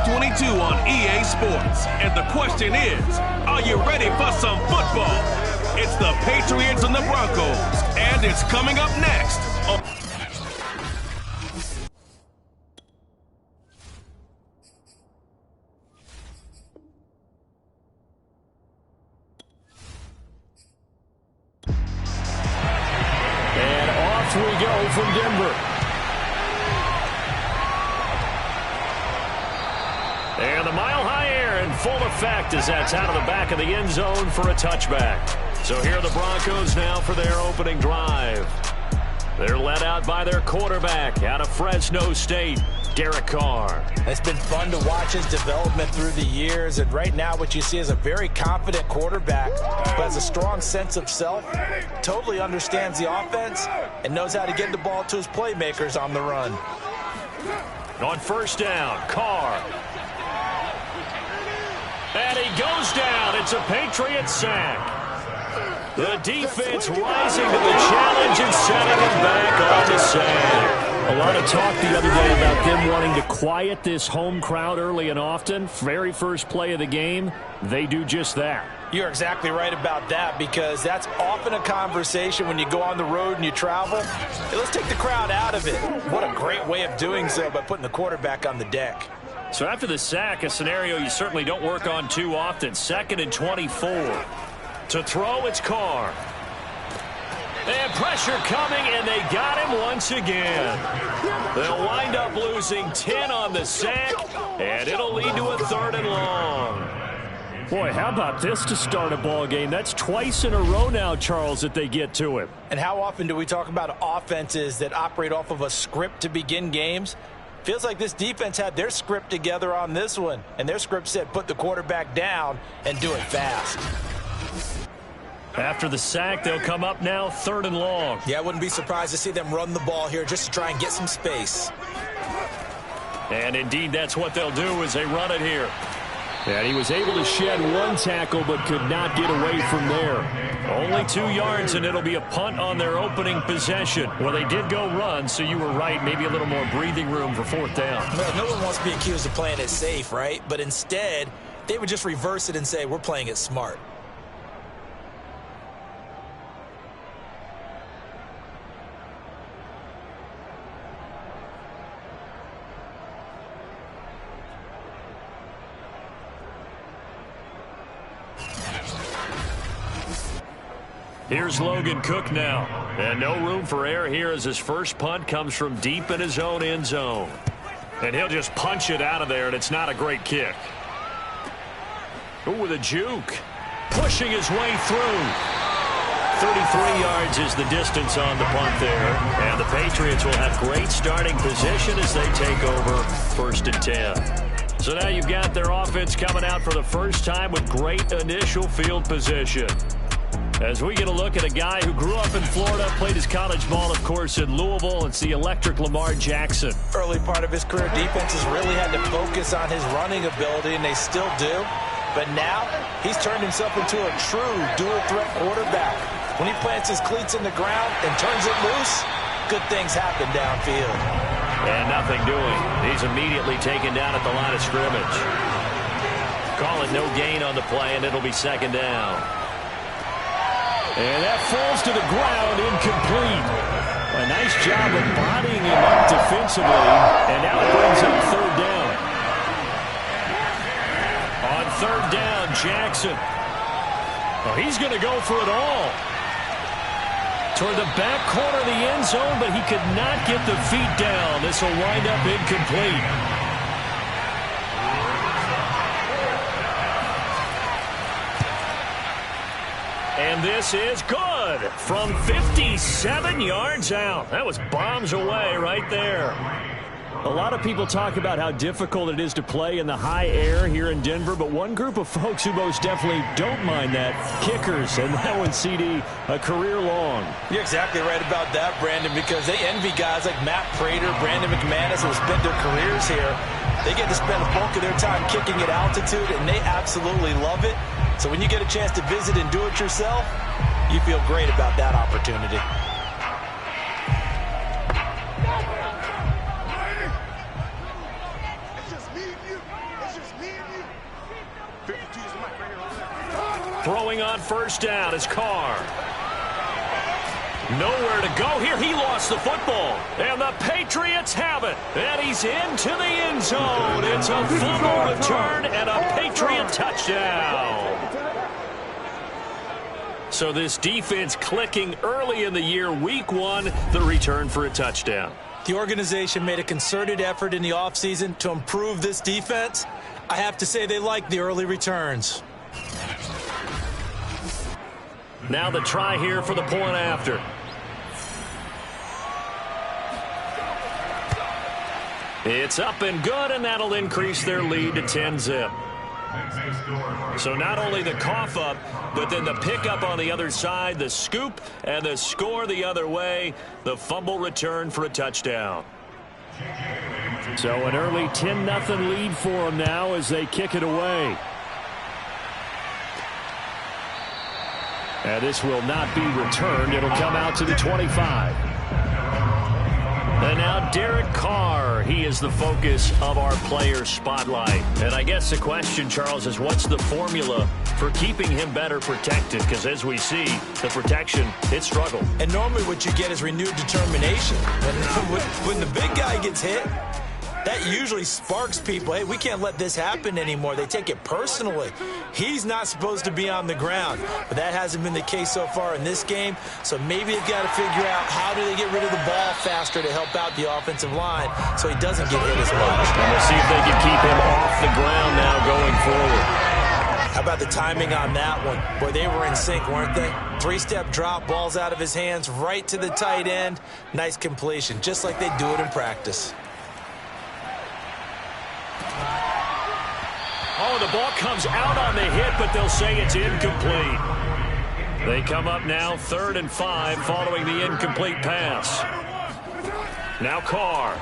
22 on EA Sports. And the question is, are you ready for some football? It's the Patriots and the Broncos, and it's coming up next. And off we go from Denver. And the mile-high air in full effect as that's out of the back of the end zone for a touchback. So here are the Broncos now for their opening drive. They're led out by their quarterback out of Fresno State, Derek Carr. It's been fun to watch his development through the years, and right now what you see is a very confident quarterback who has a strong sense of self, totally understands the offense, and knows how to get the ball to his playmakers on the run. On first down, Carr. And he goes down. It's a Patriot sack. The defense rising to the challenge and setting him back on the sack. A lot of talk the other day about them wanting to quiet this home crowd early and often. Very first play of the game, they do just that. You're exactly right about that, because that's often a conversation when you go on the road and you travel. Hey, let's take the crowd out of it. What a great way of doing so by putting the quarterback on the deck. So after the sack, a scenario you certainly don't work on too often. 2nd and 24. To throw, it's Carr. And pressure coming, and they got him once again. They'll wind up losing 10 on the sack, and it'll lead to a 3rd and long. Boy, how about this to start a ball game? That's twice in a row now, Charles, that they get to it. And how often do we talk about offenses that operate off of a script to begin games? Feels like this defense had their script together on this one, and their script said put the quarterback down and do it fast. After the sack, they'll come up now 3rd and long. Yeah, I wouldn't be surprised to see them run the ball here just to try and get some space. And indeed, that's what they'll do as they run it here. And he was able to shed one tackle but could not get away from there. Only 2 yards, and it'll be a punt on their opening possession. Well, they did go run, so you were right. Maybe a little more breathing room for 4th down. Well, no one wants to be accused of playing it safe, right? But instead, they would just reverse it and say, we're playing it smart. Here's Logan Cook now. And no room for error here as his first punt comes from deep in his own end zone. And he'll just punch it out of there, and it's not a great kick. Ooh, with a juke. Pushing his way through. 33 yards is the distance on the punt there. And the Patriots will have great starting position as they take over 1st and 10. So now you've got their offense coming out for the first time with great initial field position. As we get a look at a guy who grew up in Florida, played his college ball, of course, in Louisville. It's the electric Lamar Jackson. Early part of his career, defenses really had to focus on his running ability, and they still do. But now, he's turned himself into a true dual-threat quarterback. When he plants his cleats in the ground and turns it loose, good things happen downfield. And nothing doing. He's immediately taken down at the line of scrimmage. Call it no gain on the play, and it'll be 2nd down. And that falls to the ground, incomplete. A nice job of bodying him up defensively, and now it brings up 3rd down. On 3rd down, Jackson. Oh, he's going to go for it all. Toward the back corner of the end zone, but he could not get the feet down. This will wind up incomplete. And this is good from 57 yards out. That was bombs away right there. A lot of people talk about how difficult it is to play in the high air here in Denver, but one group of folks who most definitely don't mind that, kickers, and that one, CD, a career long. You're exactly right about that, Brandon, because they envy guys like Matt Prater, Brandon McManus, who have spent their careers here. They get to spend the bulk of their time kicking at altitude, and they absolutely love it. So when you get a chance to visit and do it yourself, you feel great about that opportunity. Throwing on first down is Carr. Nowhere to go here. He lost the football. And the Patriots have it. And he's into the end zone. It's a fumble return and a Patriot touchdown. So this defense clicking early in the year. Week 1, the return for a touchdown. The organization made a concerted effort in the offseason to improve this defense. I have to say they like the early returns. Now the try here for the point after. It's up and good, and that'll increase their lead to 10-zip. So not only the cough up, but then the pickup on the other side, the scoop, and the score the other way, the fumble return for a touchdown. So an early 10-0 lead for them now as they kick it away. And this will not be returned. It'll come out to the 25. And now Derek Carr. He is the focus of our player spotlight. And I guess the question, Charles, is what's the formula for keeping him better protected? Because as we see, the protection, it struggled. And normally what you get is renewed determination. And when the big guy gets hit, that usually sparks people. Hey, we can't let this happen anymore. They take it personally. He's not supposed to be on the ground. But that hasn't been the case so far in this game. So maybe they've got to figure out how do they get rid of the ball faster to help out the offensive line so he doesn't get hit as much. And we'll see if they can keep him off the ground now going forward. How about the timing on that one? Boy, they were in sync, weren't they? 3-step drop, balls out of his hands, right to the tight end. Nice completion, just like they do it in practice. Oh, the ball comes out on the hit, but they'll say it's incomplete. They come up now 3rd and 5 following the incomplete pass. Now Carr.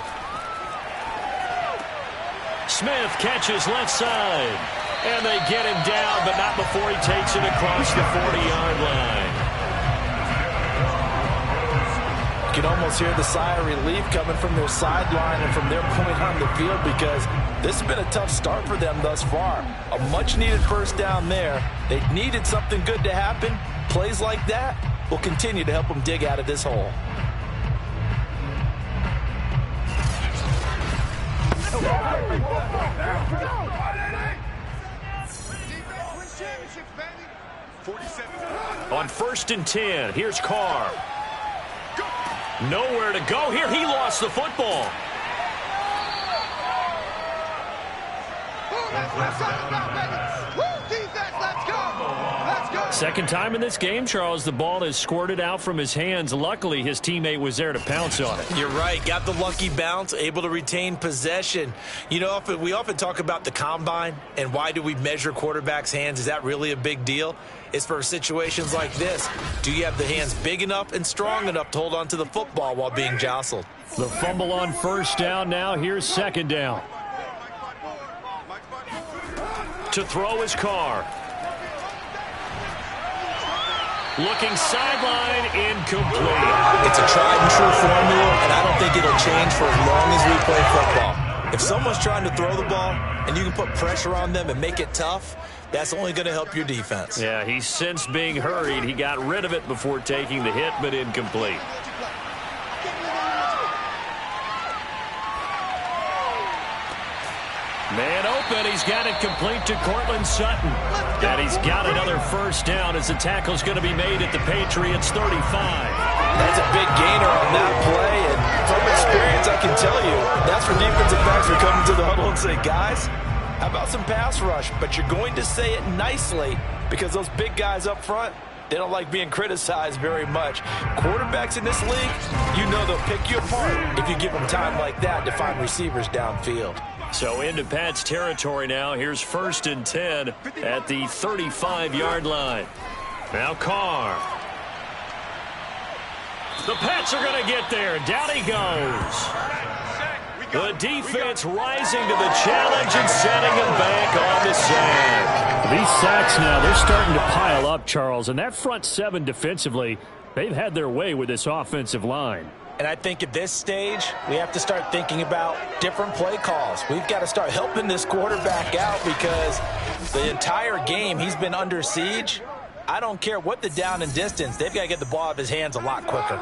Smith catches left side. And they get him down, but not before he takes it across the 40-yard line. You can almost hear the sigh of relief coming from their sideline and from their point on the field because this has been a tough start for them thus far. A much-needed first down there. They needed something good to happen. Plays like that will continue to help them dig out of this hole. On 1st and 10, here's Carr. Nowhere to go here. He lost the football. Second time in this game, Charles, the ball is squirted out from his hands. Luckily, his teammate was there to pounce on it. You're right. Got the lucky bounce, able to retain possession. You know, we often talk about the combine and why do we measure quarterbacks' hands. Is that really a big deal? It's for situations like this. Do you have the hands big enough and strong enough to hold on to the football while being jostled? The fumble on first down now. Here's second down. To throw his Carr. Looking sideline, incomplete. It's a tried-and-true formula, and I don't think it'll change for as long as we play football. If someone's trying to throw the ball and you can put pressure on them and make it tough, that's only going to help your defense. Yeah, he's sensed being hurried. He got rid of it before taking the hit, but incomplete. Man open, he's got it complete to Cortland Sutton. And he's got another first down as the tackle's going to be made at the Patriots 35. That's a big gainer on that play, and from experience, I can tell you, that's where defensive backs are coming to the huddle and say, guys, how about some pass rush? But you're going to say it nicely because those big guys up front, they don't like being criticized very much. Quarterbacks in this league, you know they'll pick you apart if you give them time like that to find receivers downfield. So into Pats territory now. Here's 1st and 10 at the 35-yard line. Now Carr. The Pats are going to get there. Down he goes. The defense rising to the challenge and setting him back on the sack. These sacks now, they're starting to pile up, Charles. And that front seven defensively, they've had their way with this offensive line. And I think at this stage, we have to start thinking about different play calls. We've got to start helping this quarterback out because the entire game he's been under siege. I don't care what the down and distance. They've got to get the ball out of his hands a lot quicker.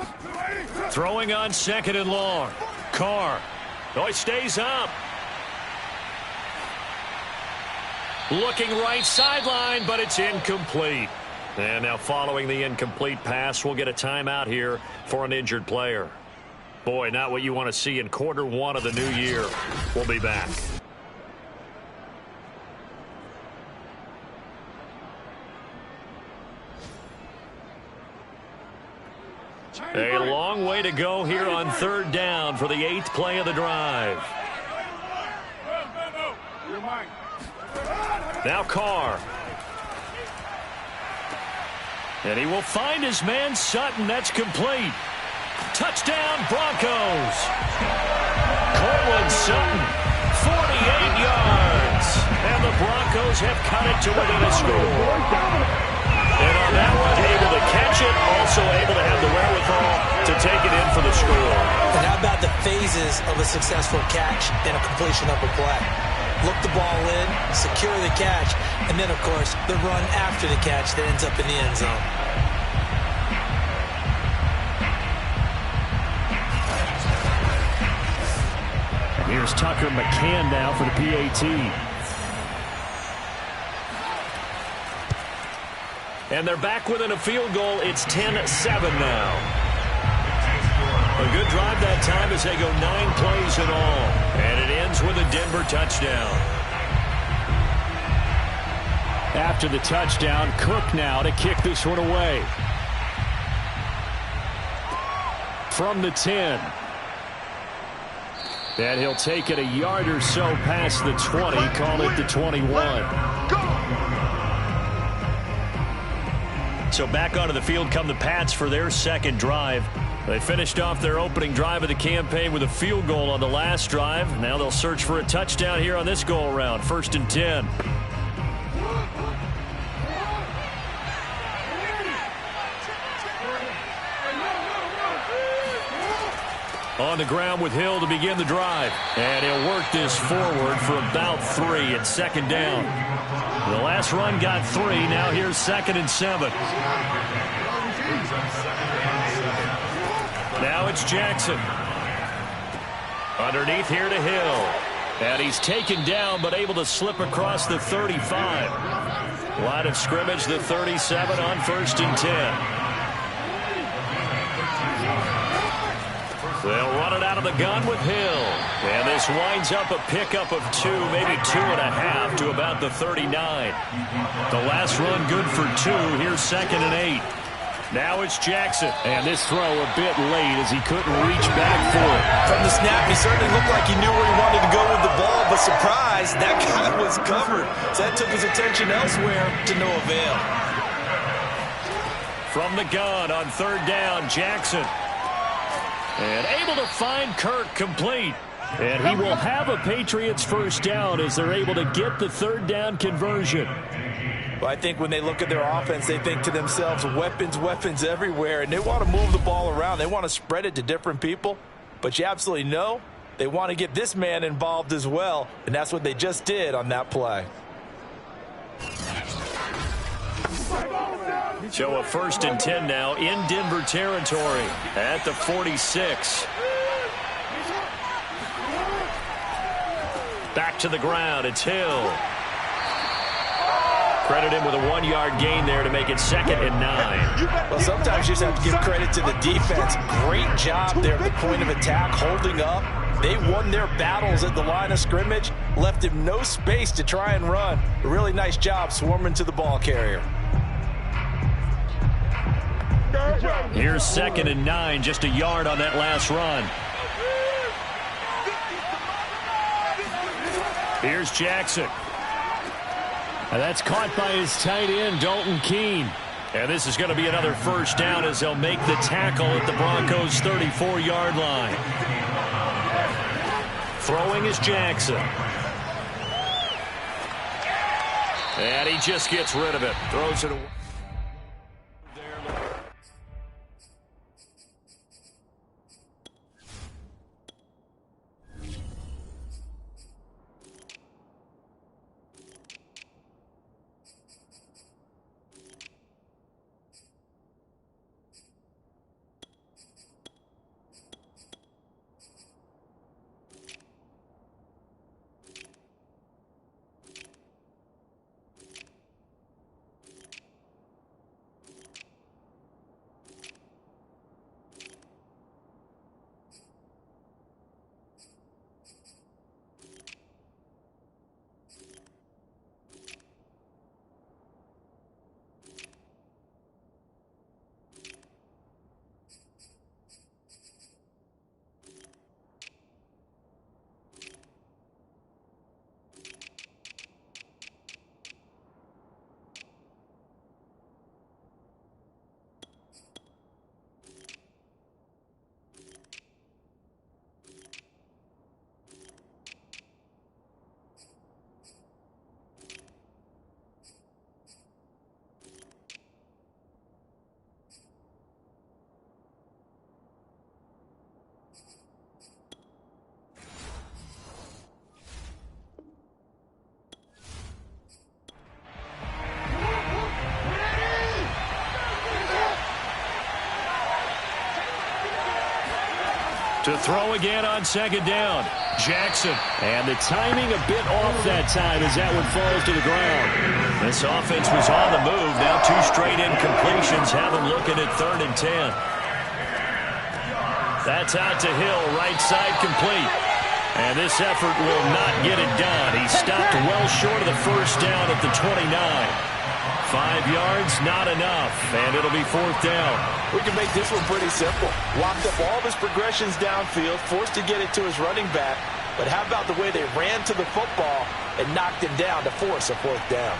Throwing on 2nd and long. Carr. Oh, he stays up. Looking right sideline, but it's incomplete. And now following the incomplete pass, we'll get a timeout here for an injured player. Boy, not what you want to see in quarter one of the new year. We'll be back. A long way to go here on 3rd down for the 8th play of the drive. Now Carr. And he will find his man Sutton. That's complete. Touchdown Broncos. Cortland Sutton, 48 yards. And the Broncos have cut it to within a score. And on that one, able to catch it, also able to have the wherewithal to take it in for the score. And how about the phases of a successful catch and a completion of a play? Look the ball in, secure the catch, and then, of course, the run after the catch that ends up in the end zone. Here's Tucker McCann now for the PAT. And they're back within a field goal. It's 10-7 now. A good drive that time as they go 9 plays in all. And it ends with a Denver touchdown. After the touchdown, Cook now to kick this one away. From the 10. And he'll take it a yard or so past the 20, call it the 21. So back onto the field come the Pats for their second drive. They finished off their opening drive of the campaign with a field goal on the last drive. Now they'll search for a touchdown here on this go-around. 1st and 10. On the ground with Hill to begin the drive. And he'll work this forward for about 3 at 2nd down. The last run got 3. Now here's 2nd and 7. Now it's Jackson. Underneath here to Hill. And he's taken down but able to slip across the 35. Line of scrimmage, the 37 on 1st and 10. They'll run it out of the gun with Hill. And this winds up a pickup of 2, maybe 2.5 to about the 39. The last run good for 2. Here's 2nd and 8. Now it's Jackson. And this throw a bit late as he couldn't reach back for it. From the snap, he certainly looked like he knew where he wanted to go with the ball, but surprise, that guy was covered. So that took his attention elsewhere to no avail. From the gun on 3rd down, Jackson. And able to find Kirk complete. And he will have a Patriots first down as they're able to get the 3rd down conversion. Well, I think when they look at their offense, they think to themselves, weapons, weapons everywhere. And they want to move the ball around. They want to spread it to different people. But you absolutely know they want to get this man involved as well. And that's what they just did on that play. So a 1st and 10 now in Denver territory at the 46. Back to the ground. It's Hill. Credit him with a 1-yard gain there to make it 2nd and 9. Well, sometimes you just have to give credit to the defense. Great job there at the point of attack, holding up. They won their battles at the line of scrimmage, left him no space to try and run. A really nice job swarming to the ball carrier. Here's 2nd and 9, just a yard on that last run. Here's Jackson. And that's caught by his tight end, Dalton Keene. And this is going to be another first down as they'll make the tackle at the Broncos' 34-yard line. Throwing is Jackson. And he just gets rid of it. Throws it away. To throw again on second down. Jackson. And the timing a bit off that time as that one falls to the ground. This offense was on the move. Now 2 straight incompletions have them looking at 3rd and 10. That's out to Hill. Right side complete. And this effort will not get it done. He stopped well short of the first down at the 29. 5 yards, not enough, and it'll be 4th down. We can make this one pretty simple. Locked up all of his progressions downfield, forced to get it to his running back. But how about the way they ran to the football and knocked him down to force a 4th down?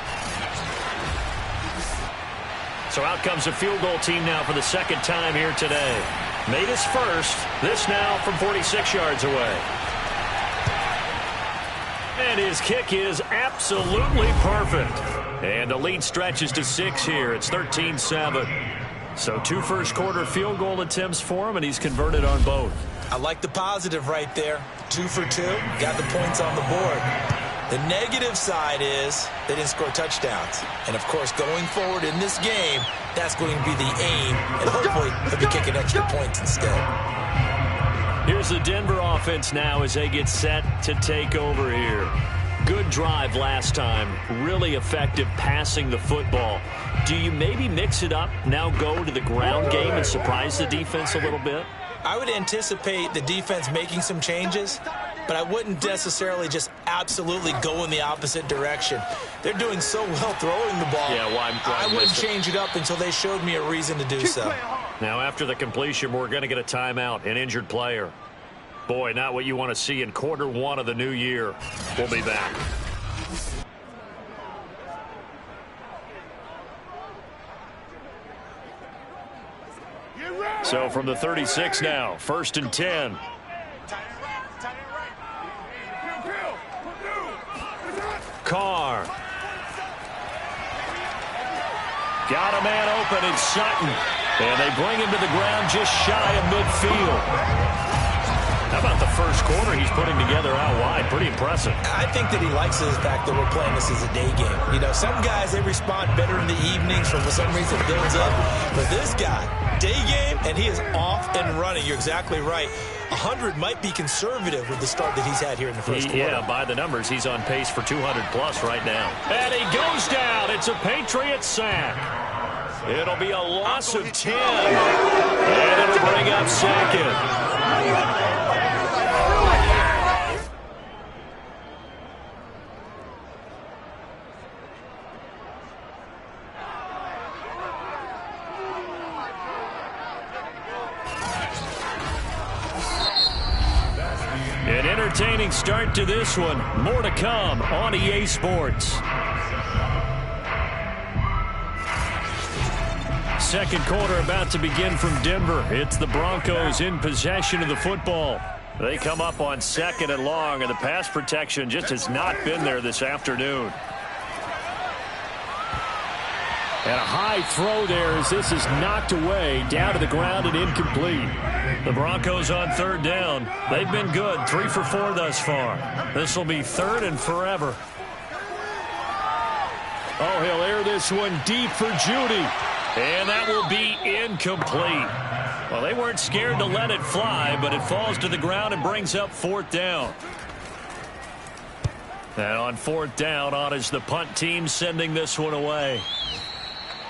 So out comes a field goal team now for the 2nd time here today. Made his first. This now from 46 yards away. And his kick is absolutely perfect. And the lead stretches to 6 here. It's 13-7. So 2 first-quarter field goal attempts for him, and he's converted on both. I like the positive right there. 2 for 2. Got the points on the board. The negative side is they didn't score touchdowns. And, of course, going forward in this game, that's going to be the aim. And hopefully they'll be kicking extra points instead. Here's the Denver offense now as they get set to take over here. Good drive last time. Really effective passing the football. Do you maybe mix it up, now go to the ground game and surprise the defense a little bit? I would anticipate the defense making some changes, but I wouldn't necessarily just absolutely go in the opposite direction. They're doing so well throwing the ball. Yeah, I wouldn't change it up until they showed me a reason to do so. Now, after the completion, we're going to get a timeout, an injured player. Boy, not what you want to see in quarter 1 of the new year. We'll be back. So from the 36 now, 1st and 10. Carr. Got a man open in Sutton. And they bring him to the ground just shy of midfield. How about the first quarter he's putting together out wide? Pretty impressive. I think that he likes the fact that we're playing this as a day game. You know, some guys, they respond better in the evenings, for some reason it builds up. But this guy, day game, and he is off and running. You're exactly right. 100 might be conservative with the start that he's had here in the first quarter. Yeah, by the numbers, he's on pace for 200-plus right now. And he goes down. It's a Patriot sack. It'll be a loss of 10. And it'll bring up 2nd. An entertaining start to this one. More to come on EA Sports. Second quarter about to begin from Denver. It's the Broncos in possession of the football. They come up on 2nd and long, and the pass protection just has not been there this afternoon. And a high throw there as this is knocked away, down to the ground and incomplete. The Broncos on third down. They've been good, 3 for 4 thus far. This will be third and forever. Oh, he'll air this one deep for Judy. And that will be incomplete. Well, they weren't scared to let it fly, but it falls to the ground and brings up fourth down. And on fourth down, on is the punt team sending this one away.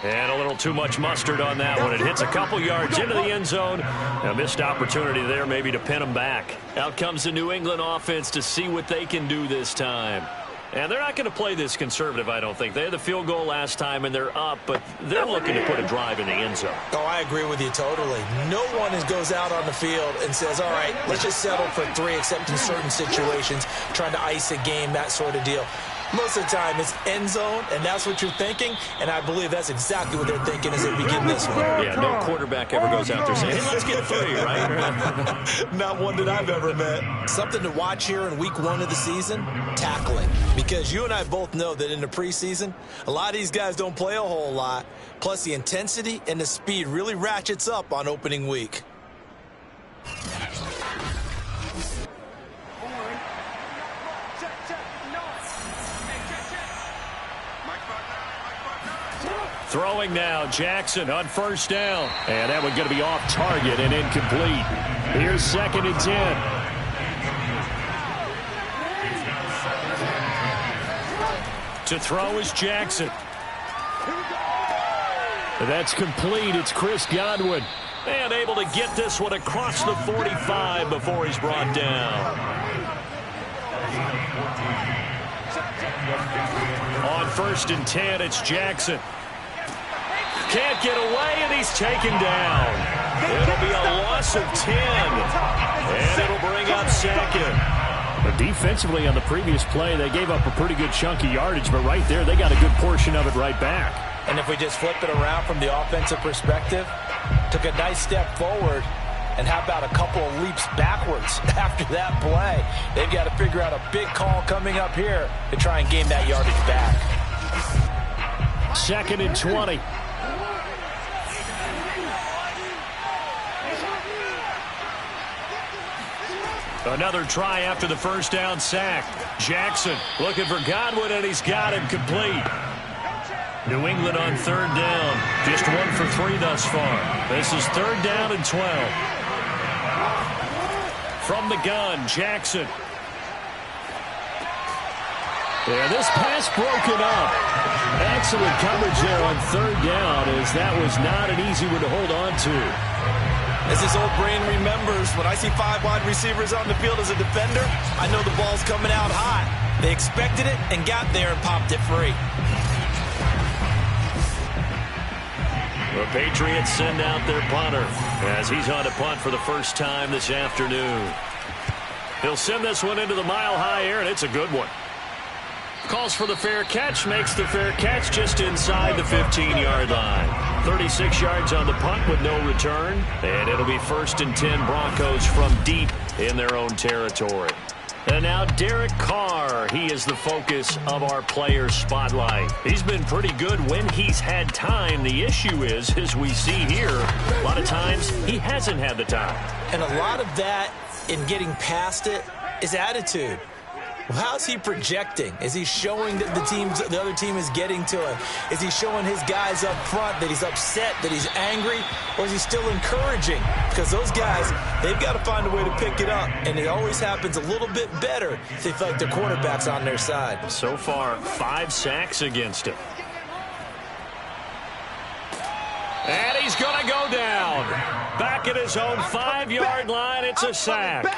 And a little too much mustard on that one. It hits a couple yards into the end zone. A missed opportunity there maybe to pin them back. Out comes the New England offense to see what they can do this time. And they're not going to play this conservative, I don't think. They had the field goal last time, and they're up, but they're looking to put a drive in the end zone. Oh, I agree with you totally. No one goes out on the field and says, all right, let's just settle for 3, except in certain situations, trying to ice a game, that sort of deal. Most of the time, it's end zone, and that's what you're thinking, and I believe that's exactly what they're thinking as they begin this one. Yeah, no quarterback ever goes out there saying, hey, let's get 3, right? Not one that I've ever met. Something to watch here in week 1 of the season, tackling. Because you and I both know that in the preseason, a lot of these guys don't play a whole lot, plus the intensity and the speed really ratchets up on opening week. Throwing now, Jackson on first down. And that one going to be off target and incomplete. Here's 2nd and 10. To throw is Jackson. That's complete. It's Chris Godwin. And able to get this one across the 45 before he's brought down. On 1st and 10, it's Jackson. Can't get away, and he's taken down. It'll be a loss of 10. And it'll bring up 2nd. But defensively on the previous play, they gave up a pretty good chunk of yardage, but right there, they got a good portion of it right back. And if we just flip it around from the offensive perspective, took a nice step forward, and how about a couple of leaps backwards after that play? They've got to figure out a big call coming up here to try and gain that yardage back. 2nd and 20. Another try after the first down sack. Jackson looking for Godwin, and he's got him complete. New England on third down. Just 1 for 3 thus far. This is 3rd down and 12. From the gun, Jackson. Yeah, this pass broken up. Excellent coverage there on 3rd down, as that was not an easy one to hold on to. As his old brain remembers, when I see 5 wide receivers on the field as a defender, I know the ball's coming out hot. They expected it and got there and popped it free. The Patriots send out their punter as he's on to punt for the first time this afternoon. He'll send this one into the mile-high air, and it's a good one. Calls for the fair catch, makes the fair catch just inside the 15-yard line. 36 yards on the punt with no return, and it'll be 1st and 10 Broncos from deep in their own territory. And now Derek Carr, he is the focus of our player spotlight. He's been pretty good when he's had time. The issue is, as we see here, a lot of times he hasn't had the time. And a lot of that in getting past it is attitude. How's he projecting? Is he showing that the other team is getting to him? Is he showing his guys up front that he's upset, that he's angry? Or is he still encouraging? Because those guys, they've got to find a way to pick it up. And it always happens a little bit better if they feel like their quarterback's on their side. So far, 5 sacks against him. And he's going to go down. Back at his own 5-yard line, it's a sack.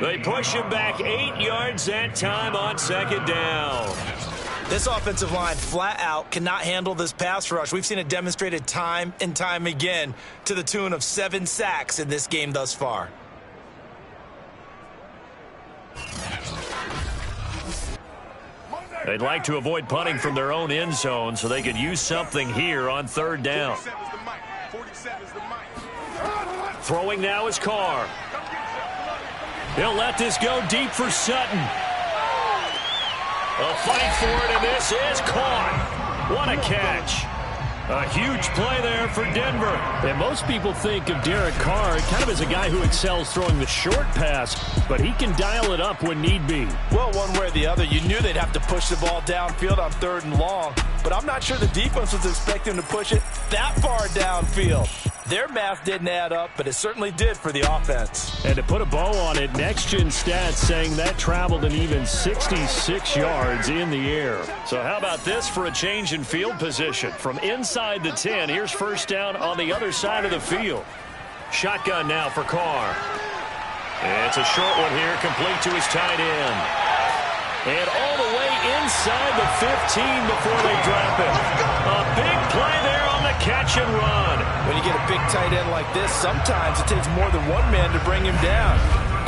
They push him back 8 yards that time on 2nd down. This offensive line flat out cannot handle this pass rush. We've seen it demonstrated time and time again to the tune of 7 sacks in this game thus far. They'd like to avoid punting from their own end zone so they could use something here on 3rd down. Throwing now is Carr. He'll let this go deep for Sutton. A fight for it, and this is caught. What a catch. A huge play there for Denver. And most people think of Derek Carr kind of as a guy who excels throwing the short pass, but he can dial it up when need be. Well, one way or the other, you knew they'd have to push the ball downfield on 3rd and long, but I'm not sure the defense was expecting to push it that far downfield. Their math didn't add up, but it certainly did for the offense. And to put a bow on it, Next Gen Stats saying that traveled an even 66 yards in the air. So how about this for a change in field position? From inside the 10, here's first down on the other side of the field. Shotgun now for Carr. It's a short one here, complete to his tight end. And all the way inside the 15 before they drop it. A big play there on the catch and run. When you get a big tight end like this, sometimes it takes more than one man to bring him down.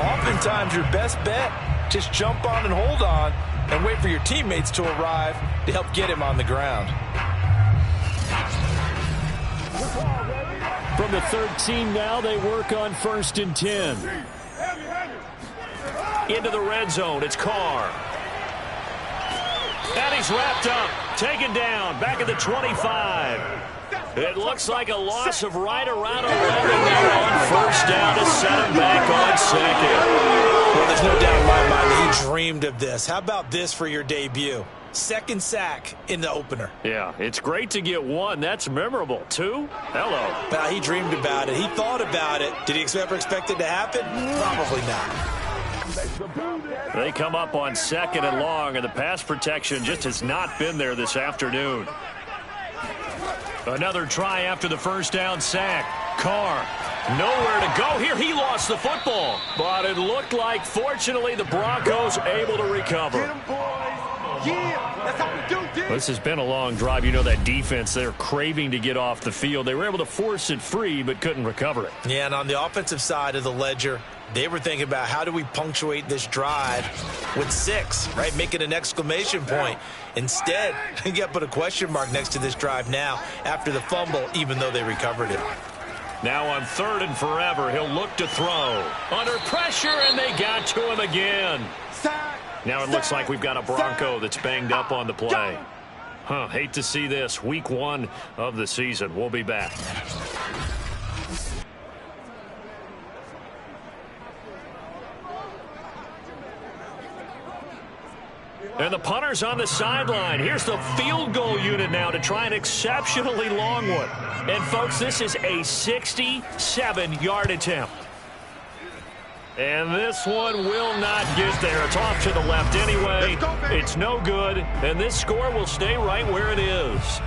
Oftentimes, your best bet, just jump on and hold on and wait for your teammates to arrive to help get him on the ground. From the 13 now, they work on 1st and 10. Into the red zone, it's Carr. And he's wrapped up, taken down, back at the 25. It looks like a loss of right around 11 there on 1st down to set him back on 2nd. Well, there's no doubt in my mind that he dreamed of this. How about this for your debut? 2nd sack in the opener. Yeah, it's great to get 1. That's memorable. 2? Hello. Now, he dreamed about it. He thought about it. Did he ever expect it to happen? Probably not. They come up on 2nd and long, and the pass protection just has not been there this afternoon. Another try after the 1st down sack. Carr, nowhere to go here. He lost the football, but it looked like, fortunately, the Broncos able to recover. Get 'em, boys. Yeah, that's how we do this. This has been a long drive. You know that defense, they're craving to get off the field. They were able to force it free, but couldn't recover it. Yeah, and on the offensive side of the ledger, they were thinking about how do we punctuate this drive with 6, right? Make it an exclamation point. Instead, you got to put a question mark next to this drive now after the fumble, even though they recovered it. Now on 3rd and forever, he'll look to throw. Under pressure, and they got to him again. Now it looks like we've got a Bronco that's banged up on the play. Hate to see this. Week 1 of the season. We'll be back. And the punter's on the sideline. Here's the field goal unit now to try an exceptionally long one. And, folks, this is a 67-yard attempt. And this one will not get there. It's off to the left anyway. It's no good. And this score will stay right where it is.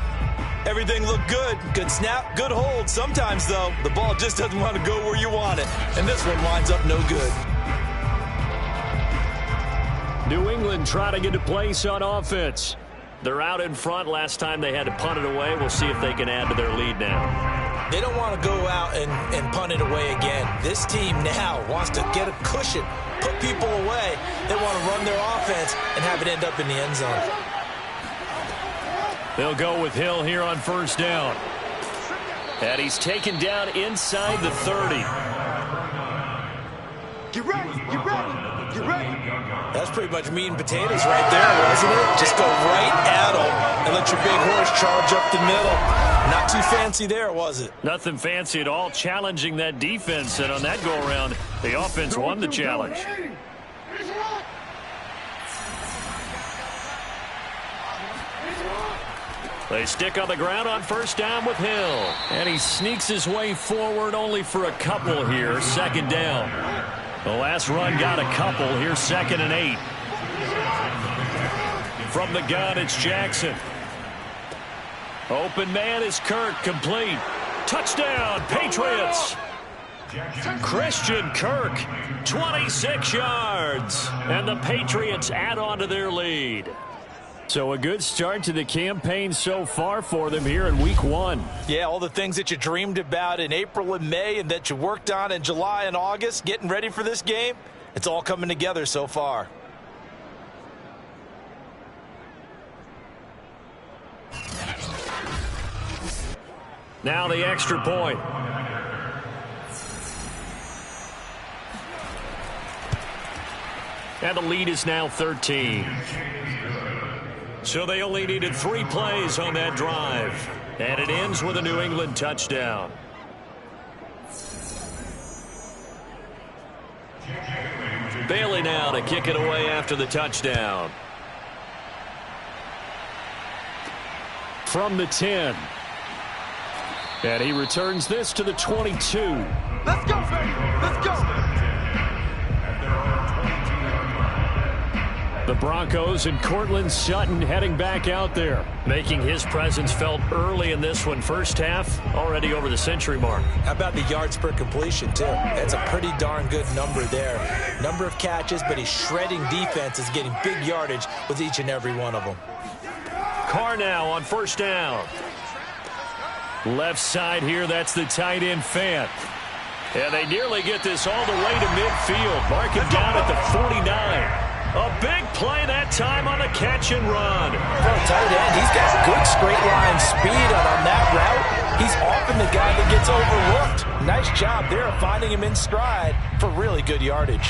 Everything looked good. Good snap, good hold. Sometimes, though, the ball just doesn't want to go where you want it. And this one winds up no good. New England trying to get a place on offense. They're out in front. Last time they had to punt it away. We'll see if they can add to their lead now. They don't want to go out and punt it away again. This team now wants to get a cushion, put people away. They want to run their offense and have it end up in the end zone. They'll go with Hill here on 1st down. And he's taken down inside the 30. Get ready, get ready, get ready. That's pretty much meat and potatoes right there, wasn't it? Just go right at them and let your big horse charge up the middle. Not too fancy there, was it? Nothing fancy at all, challenging that defense. And on that go-around, the offense won the challenge. They stick on the ground on 1st down with Hill. And he sneaks his way forward only for a couple here. 2nd down. The last run got a couple. Here's 2nd and 8. From the gun, it's Jackson. Open man is Kirk, complete. Touchdown, Patriots. Christian Kirk, 26 yards. And the Patriots add on to their lead. So a good start to the campaign so far for them here in Week 1. Yeah, all the things that you dreamed about in April and May and that you worked on in July and August, getting ready for this game, it's all coming together so far. Now the extra point. And the lead is now 13. So they only needed 3 plays on that drive. And it ends with a New England touchdown. Bailey now to kick it away after the touchdown. From the 10. And he returns this to the 22. Let's go, baby. Let's go. The Broncos and Courtland Sutton heading back out there, making his presence felt early in this one. First half, already over the century mark. How about the yards per completion, too? That's a pretty darn good number there. Number of catches, but he's shredding defenses, getting big yardage with each and every one of them. Carr now on first down. Left side here, that's the tight end Fant. And they nearly get this all the way to midfield. Mark him down at the 49. A big play that time on the catch and run. For a tight end, he's got good straight line speed on that route. He's often the guy that gets overlooked. Nice job there of finding him in stride for really good yardage.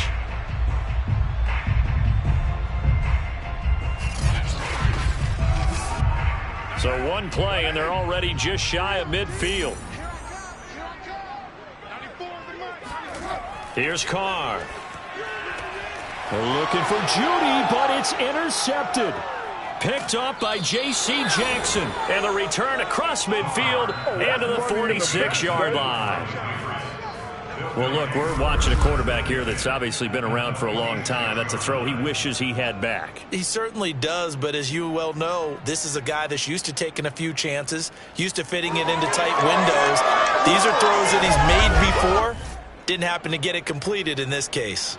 So one play, and they're already just shy of midfield. Here's Carr. They're looking for Judy, but it's intercepted. Picked up by J.C. Jackson. And the return across midfield and to the 46-yard line. Well, look, we're watching a quarterback here that's obviously been around for a long time. That's a throw he wishes he had back. He certainly does, but as you well know, this is a guy that's used to taking a few chances, used to fitting it into tight windows. These are throws that he's made before. Didn't happen to get it completed in this case.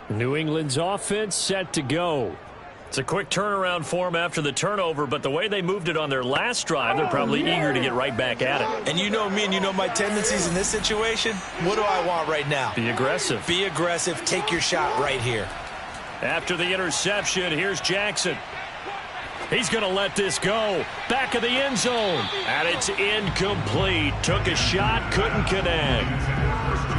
New England's offense set to go. It's a quick turnaround for them after the turnover, but the way they moved it on their last drive, they're probably eager to get right back at it. And you know me and you know my tendencies in this situation. What do I want right now? Be aggressive. Be aggressive. Take your shot right here. After the interception, here's Jackson. He's going to let this go. Back of the end zone. And it's incomplete. Took a shot, couldn't connect.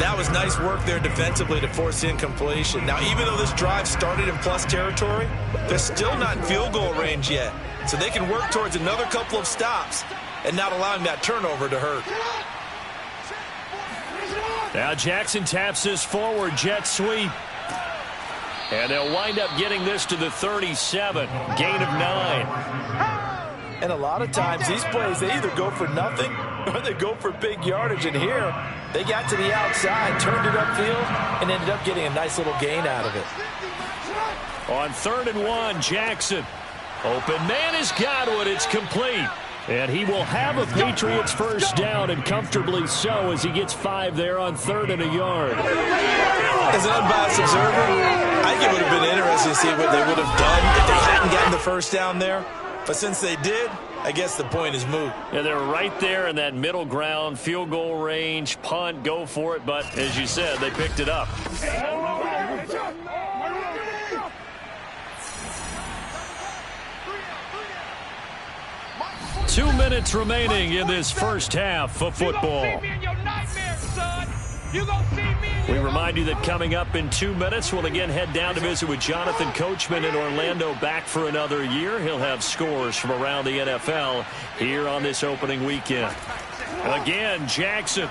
That was nice work there defensively to force incompletion. Now, even though this drive started in plus territory, they're still not in field goal range yet. So they can work towards another couple of stops and not allowing that turnover to hurt. Now Jackson taps this forward jet sweep. And they'll wind up getting this to the 37. Gain of 9. And a lot of times these plays, they either go for nothing or they go for big yardage. And here, they got to the outside, turned it upfield, and ended up getting a nice little gain out of it. On 3rd and 1, Jackson. Open man is Godwin. It's complete. And he will have a Patriots first down, and comfortably so, as he gets 5 there on 3rd and a yard. As an unbiased observer, I think it would have been interesting to see what they would have done if they hadn't gotten the first down there. But since they did, I guess the point is moot. Yeah, they're right there in that middle ground, field goal range, punt, go for it. But as you said, they picked it up. Two minutes remaining in this first half of football. We remind you that coming up in 2 minutes, we'll again head down to visit with Jonathan Coachman in Orlando, back for another year. He'll have scores from around the NFL here on this opening weekend. Again, Jackson.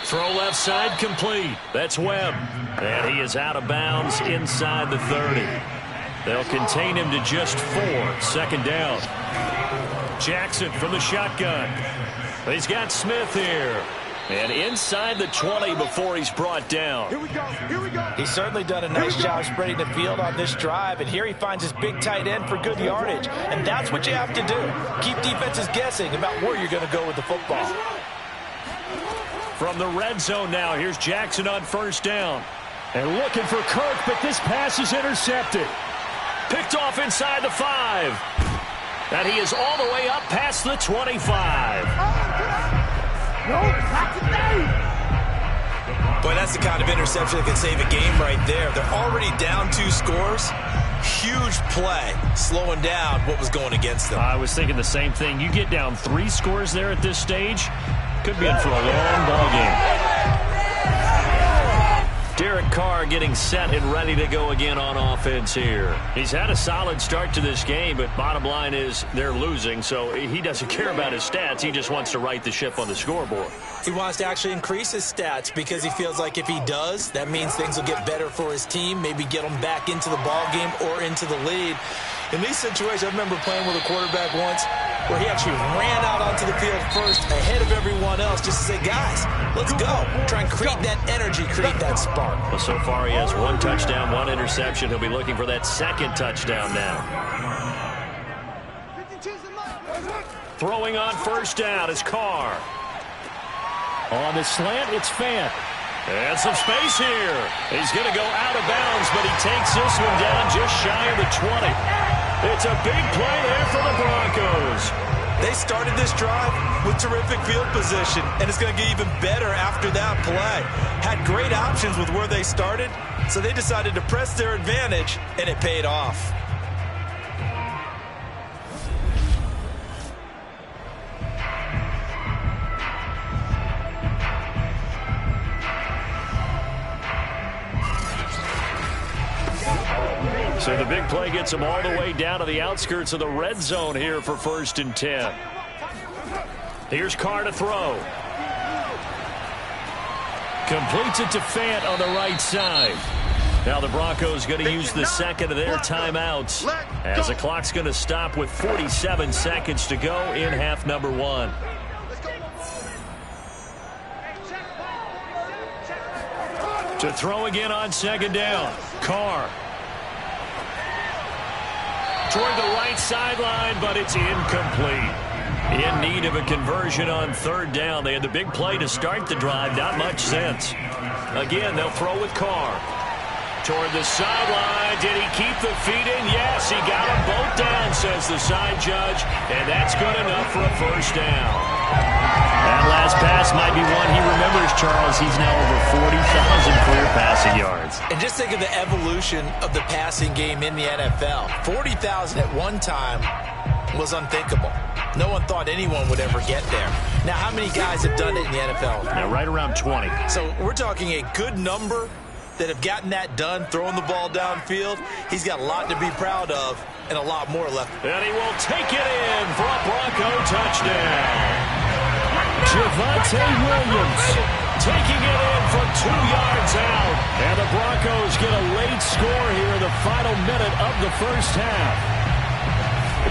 Throw left side complete. That's Webb. And he is out of bounds inside the 30. They'll contain him to just 4. 2nd down. Jackson from the shotgun. He's got Smith here. And inside the 20 before he's brought down. Here we go. Here we go. He's certainly done a nice job spreading the field on this drive. And here he finds his big tight end for good yardage. And that's what you have to do. Keep defenses guessing about where you're going to go with the football. From the red zone now, here's Jackson on first down. And looking for Kirk, but this pass is intercepted. Picked off inside the 5. And he is all the way up past the 25. Boy, that's the kind of interception that can save a game right there. They're already down 2 scores. Huge play, slowing down what was going against them. I was thinking the same thing. You get down 3 scores there at this stage, could be in for a long ball game. Derek Carr getting set and ready to go again on offense here. He's had a solid start to this game, but bottom line is they're losing, so he doesn't care about his stats. He just wants to right the ship on the scoreboard. He wants to actually increase his stats because he feels like if he does, that means things will get better for his team, maybe get them back into the ball game or into the lead. In these situations, I remember playing with a quarterback once where he actually ran out onto the field first ahead of everyone else just to say, guys, let's go. Try and create that energy, create that spark. Well, so far he has 1 touchdown, 1 interception. He'll be looking for that 2nd touchdown now. Throwing on 1st down is Carr. On the slant, it's Fant. And some space here. He's going to go out of bounds, but he takes this one down just shy of the 20. It's a big play there for the Broncos. They started this drive with terrific field position, and it's going to get even better after that play. Had great options with where they started, so they decided to press their advantage, and it paid off. So the big play gets him all the way down to the outskirts of the red zone here for 1st and 10. Here's Carr to throw. Completes it to Fant on the right side. Now the Broncos going to use the 2nd of their timeouts as the clock's going to stop with 47 seconds to go in half number 1. To throw again on 2nd down. Carr. Toward the right sideline, but it's incomplete. In need of a conversion on 3rd down. They had the big play to start the drive. Not much sense. Again, they'll throw with Carr. Toward the sideline. Did he keep the feet in? Yes, he got them both down, says the side judge. And that's good enough for a 1st down. That last pass might be one he remembers, Charles. He's now over 40,000 career passing yards. And just think of the evolution of the passing game in the NFL. 40,000 at one time was unthinkable. No one thought anyone would ever get there. Now, how many guys have done it in the NFL? Now, right around 20. So we're talking a good number that have gotten that done, throwing the ball downfield. He's got a lot to be proud of and a lot more left. And he will take it in for a Bronco touchdown. Javonte Williams taking it in from 2 yards out. And the Broncos get a late score here in the final minute of the 1st half.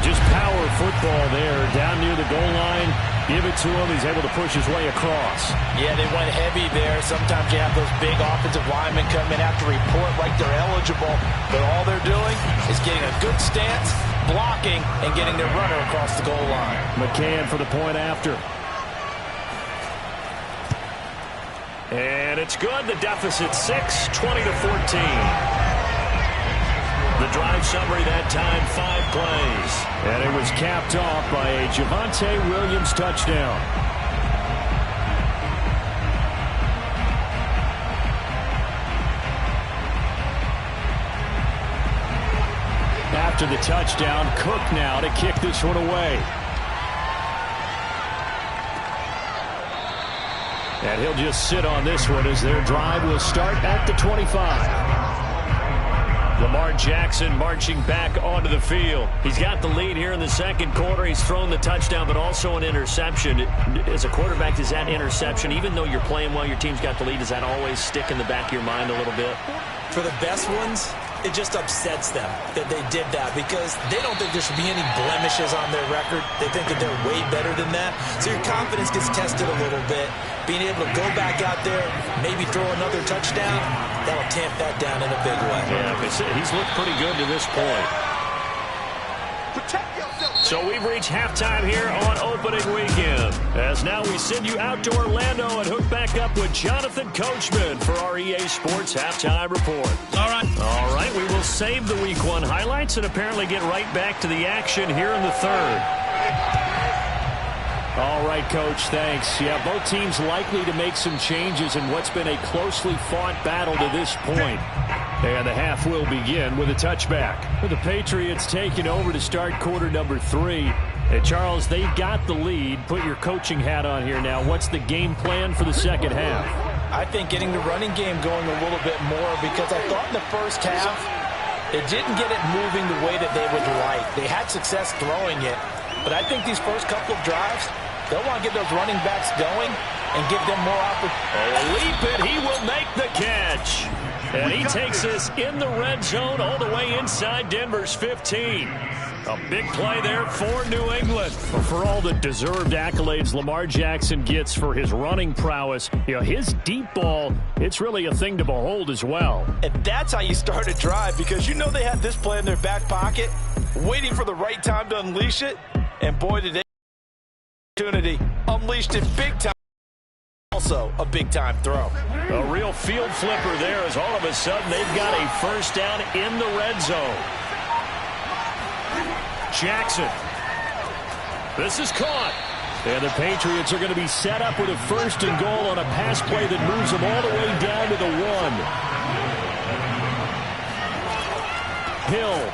Just power football there down near the goal line. Give it to him. He's able to push his way across. Yeah, they went heavy there. Sometimes you have those big offensive linemen come in after report like they're eligible. But all they're doing is getting a good stance, blocking, and getting their runner across the goal line. McCann for the point after. And it's good. The deficit 6, 20-14. The drive summary that time, 5 plays. And it was capped off by a Javonte Williams touchdown. After the touchdown, Cook now to kick this one away. And he'll just sit on this one as their drive will start at the 25. Lamar Jackson marching back onto the field. He's got the lead here in the 2nd quarter. He's thrown the touchdown, but also an interception. As a quarterback, does that interception, even though you're playing well, your team's got the lead, does that always stick in the back of your mind a little bit? For the best ones, it just upsets them that they did that because they don't think there should be any blemishes on their record. They think that they're way better than that. So your confidence gets tested a little bit. Being able to go back out there, maybe throw another touchdown, that'll tamp that down in a big way. Yeah, he's looked pretty good to this point. So we've reached halftime here on opening weekend. As now we send you out to Orlando and hook back up with Jonathan Coachman for our EA Sports Halftime Report. All right, we will save the Week 1 highlights and apparently get right back to the action here in the 3rd. All right, Coach, thanks. Yeah, both teams likely to make some changes in what's been a closely fought battle to this point. And the half will begin with a touchback. With the Patriots taking over to start quarter number 3. And Charles, they've got the lead. Put your coaching hat on here now. What's the game plan for the second half? I think getting the running game going a little bit more, because I thought in the first half it didn't get it moving the way that they would like. They had success throwing it, but I think these first couple of drives, they'll want to get those running backs going and give them more opportunity. Leap it, he will make the catch. And he takes us in the red zone all the way inside Denver's 15. A big play there for New England. For all the deserved accolades Lamar Jackson gets for his running prowess, his deep ball, it's really a thing to behold as well. And that's how you start a drive, because they had this play in their back pocket, waiting for the right time to unleash it. And boy, did they opportunity, unleashed it big time. Also a big-time throw. A real field flipper there, as all of a sudden they've got a first down in the red zone. Jackson. This is caught. And the Patriots are going to be set up with a first and goal on a pass play that moves them all the way down to the 1. Hill.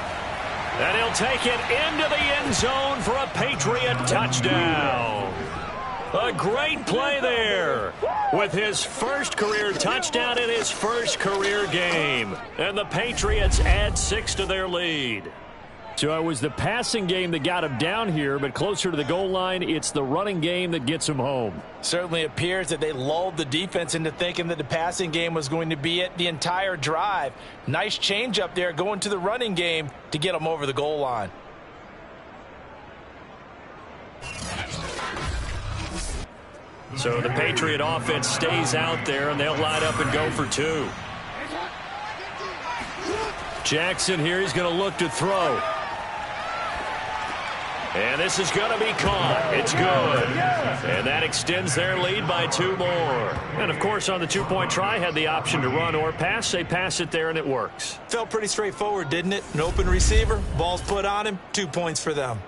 And he'll take it into the end zone for a Patriot touchdown. A great play there with his first career touchdown in his first career game. And the Patriots add 6 to their lead. So it was the passing game that got him down here, but closer to the goal line, it's the running game that gets him home. Certainly appears that they lulled the defense into thinking that the passing game was going to be it the entire drive. Nice change up there going to the running game to get them over the goal line. So the Patriot offense stays out there, and they'll line up and go for 2. Jackson here, he's going to look to throw. And this is going to be caught. It's good. And that extends their lead by 2 more. And, of course, on the 2-point try, had the option to run or pass. They pass it there, and it works. Felt pretty straightforward, didn't it? An open receiver, ball's put on him, 2 points for them.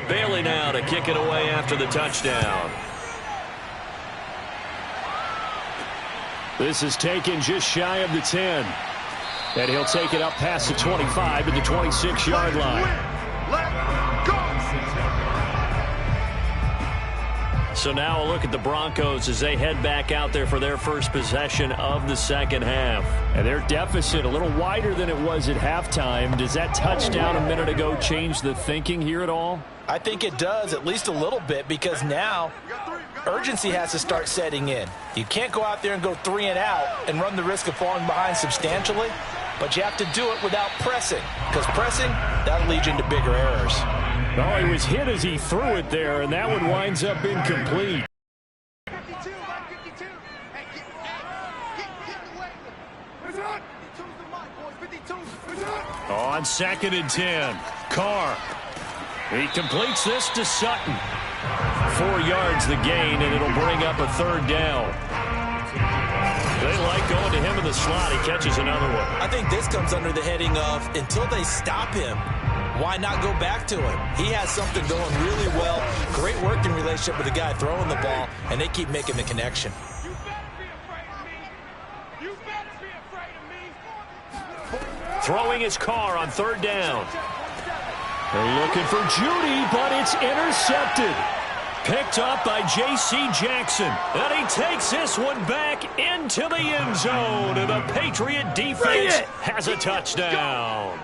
Bailey now to kick it away after the touchdown. This is taken just shy of the 10. And he'll take it up past the 25 to the 26-yard line. Let's go. So now a look at the Broncos as they head back out there for their first possession of the second half. And their deficit a little wider than it was at halftime. Does that touchdown a minute ago change the thinking here at all? I think it does, at least a little bit, because now urgency has to start setting in. You can't go out there and go 3 and out and run the risk of falling behind substantially, but you have to do it without pressing, because pressing, that'll lead you into bigger errors. Oh, he was hit as he threw it there, and that one winds up incomplete. 52, 52. Hey, get away. Where's it on? 52's the mic, boys. 52. Where's it on? On 2nd and 10, Carr. He completes this to Sutton. 4 yards the gain, and it'll bring up a 3rd down. They like going to him in the slot. He catches another one. I think this comes under the heading of, until they stop him, why not go back to him? He has something going really well. Great working relationship with the guy throwing the ball, and they keep making the connection. You better be afraid of me. You better be afraid of me. Throwing his Carr on 3rd down. They're looking for Judy, but it's intercepted. Picked up by J.C. Jackson. And he takes this one back into the end zone. And the Patriot defense has a touchdown.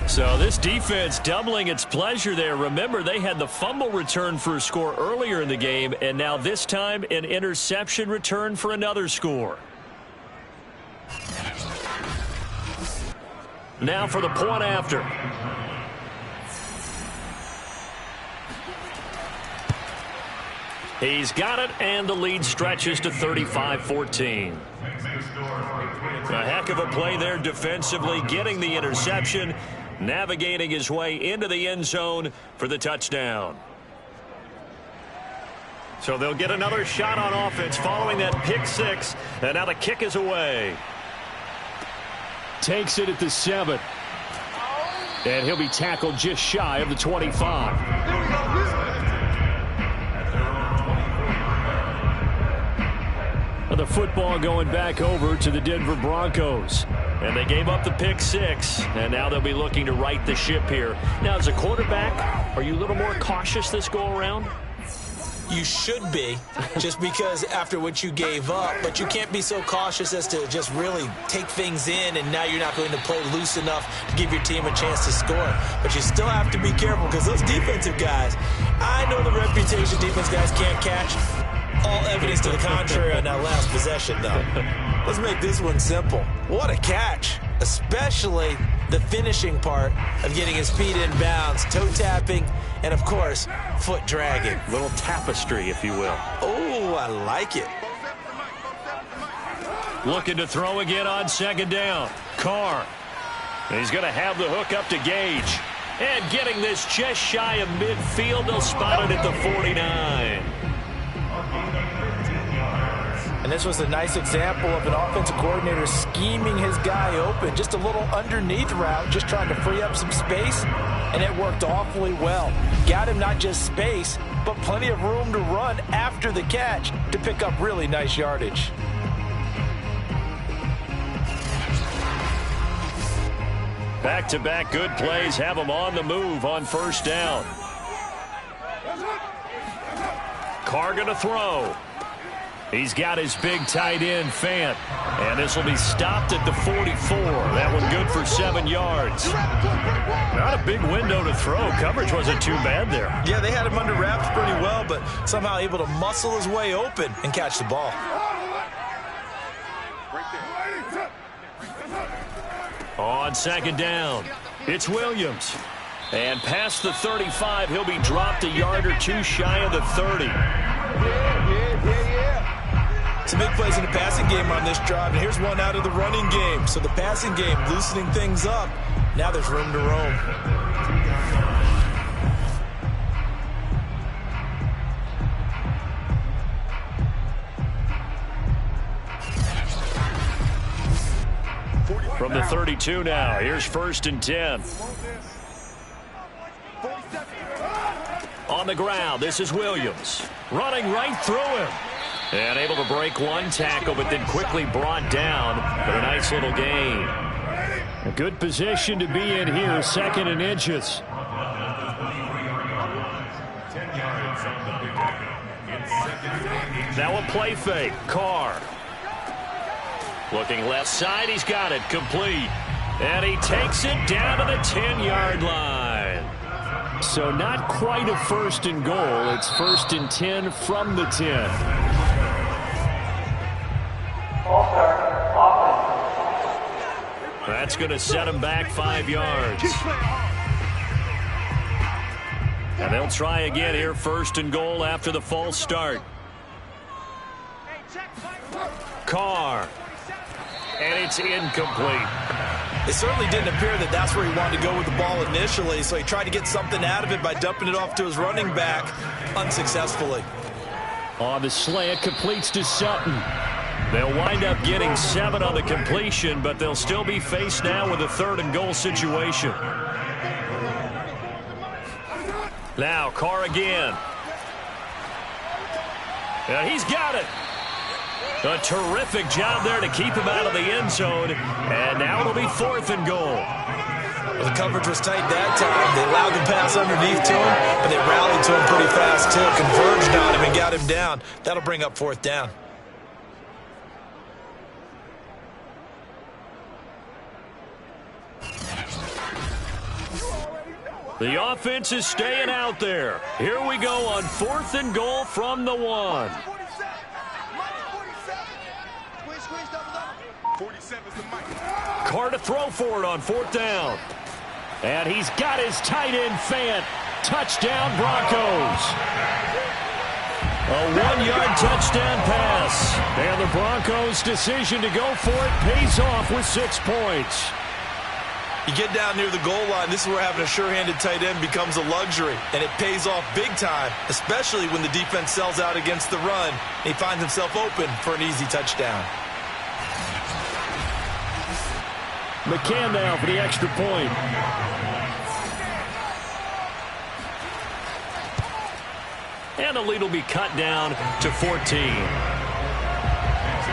So this defense doubling its pleasure there. Remember, they had the fumble return for a score earlier in the game, and now this time an interception return for another score. Now for the point after. He's got it, and the lead stretches to 35-14. A heck of a play there defensively, getting the interception, navigating his way into the end zone for the touchdown. So they'll get another shot on offense following that pick 6, and now the kick is away. Takes it at the 7. And he'll be tackled just shy of the 25. Here we go. The football going back over to the Denver Broncos. And they gave up the pick 6, and now they'll be looking to right the ship here. Now, as a quarterback, are you a little more cautious this go-around? You should be, just because after what you gave up, but you can't be so cautious as to just really take things in, and now you're not going to play loose enough to give your team a chance to score. But you still have to be careful, because those defensive guys, I know the reputation defense guys can't catch. All evidence to the contrary on that last possession, though. Let's make this one simple. What a catch, especially the finishing part of getting his feet in bounds, toe tapping, and of course, foot dragging. Little tapestry, if you will. Oh, I like it. Looking to throw again on second down. Carr. He's going to have the hook up to Gage. And getting this just shy of midfield, they'll spot it at the 49. And this was a nice example of an offensive coordinator scheming his guy open. Just a little underneath route, just trying to free up some space, and it worked awfully well. Got him not just space, but plenty of room to run after the catch to pick up really nice yardage. Back-to-back good plays have him on the move on first down. Carr going to throw. He's got his big tight end, Fant. And this will be stopped at the 44. That one good for 7 yards. Not a big window to throw. Coverage wasn't too bad there. Yeah, they had him under wraps pretty well, but somehow able to muscle his way open and catch the ball. On second down, it's Williams. And past the 35, he'll be dropped a yard or two shy of the 30. Some big plays in the passing game on this drive, and here's one out of the running game. So the passing game loosening things up. Now there's room to roam. From the 32 now, here's first and 10. On the ground, this is Williams. Running right through him. And able to break one tackle, but then quickly brought down. But a nice little gain. A good position to be in here, second and inches. Now a play fake. Carr. Looking left side, he's got it. Complete. And he takes it down to the 10-yard line. So not quite a first and goal. It's first and 10 from the 10. That's going to set him back 5 yards. And they'll try again here, first and goal after the false start. Carr. And it's incomplete. It certainly didn't appear that that's where he wanted to go with the ball initially, so he tried to get something out of it by dumping it off to his running back unsuccessfully. On the slant, completes to Sutton. They'll wind up getting 7 on the completion, but they'll still be faced now with a third and goal situation. Now Carr again. And he's got it. A terrific job there to keep him out of the end zone. And now it'll be fourth and goal. Well, the coverage was tight that time. They allowed the pass underneath to him, but they rallied to him pretty fast, too. Converged on him and got him down. That'll bring up fourth down. The offense is staying out there. Here we go on fourth and goal from the 1. Carr to throw for it on fourth down. And he's got his tight end, Fant. Touchdown, Broncos. A 1-yard touchdown pass. And the Broncos' decision to go for it pays off with 6 points. You get down near the goal line, this is where having a sure-handed tight end becomes a luxury, and it pays off big time, especially when the defense sells out against the run. He finds himself open for an easy touchdown. McCann now for the extra point. And the lead will be cut down to 14.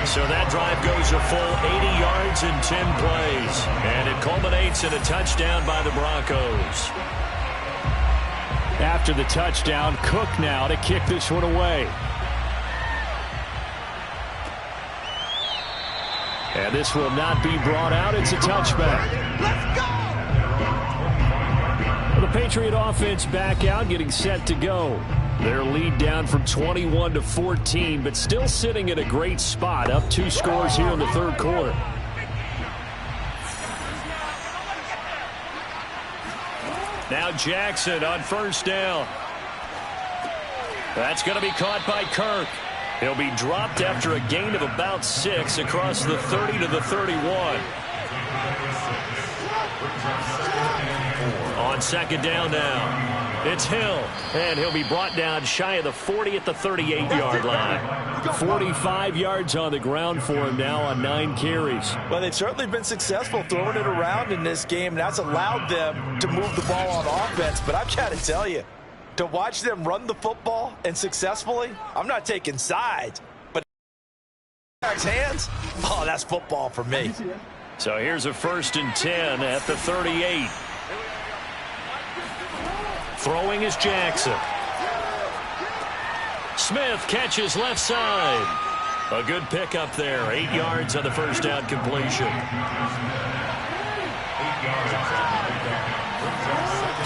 So that drive goes a full 80 yards in 10 plays. And it culminates in a touchdown by the Broncos. After the touchdown, Cook now to kick this one away. And this will not be brought out. It's a touchback. Let's go! The Patriot offense back out, getting set to go. Their lead down from 21 to 14, but still sitting in a great spot. Up 2 scores here in the third quarter. Now Jackson on first down. That's going to be caught by Kirk. He'll be dropped after a gain of about 6 across the 30 to the 31. On second down now. It's Hill, and he'll be brought down shy of the 40 at the 38-yard line. 45 yards on the ground for him now on 9 carries. Well, they've certainly been successful throwing it around in this game, and that's allowed them to move the ball on offense. But I've got to tell you, to watch them run the football and successfully, I'm not taking sides, but hands, oh, that's football for me. So here's a 1st and 10 at the 38. Throwing is Jackson. Smith catches left side. A good pickup there. 8 yards on the first down completion.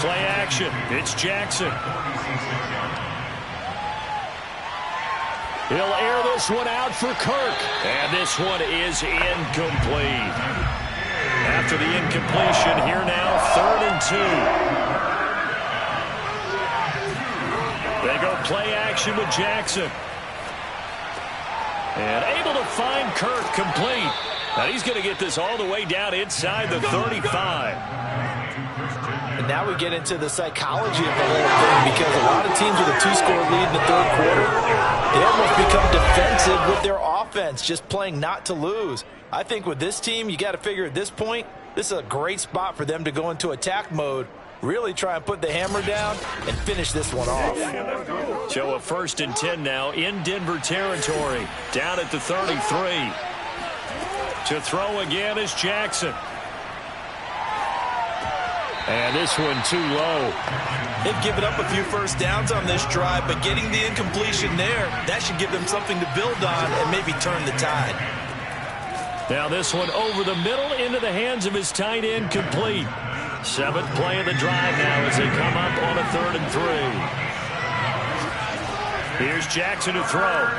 Play action. It's Jackson. He'll air this one out for Kirk. And this one is incomplete. After the incompletion, here now, 3rd and 2. They go play action with Jackson. And able to find Kirk complete. And he's going to get this all the way down inside the 35. And now we get into the psychology of the whole thing, because a lot of teams with a 2-score lead in the third quarter, they almost become defensive with their offense, just playing not to lose. I think with this team, you got to figure at this point, this is a great spot for them to go into attack mode, really try and put the hammer down and finish this one off. So a 1st and 10 now in Denver territory, down at the 33. To throw again is Jackson. And this one too low. They've given up a few first downs on this drive, but getting the incompletion there, that should give them something to build on and maybe turn the tide. Now this one over the middle into the hands of his tight end, complete. 7th play of the drive now as they come up on a 3rd and 3. Here's Jackson to throw.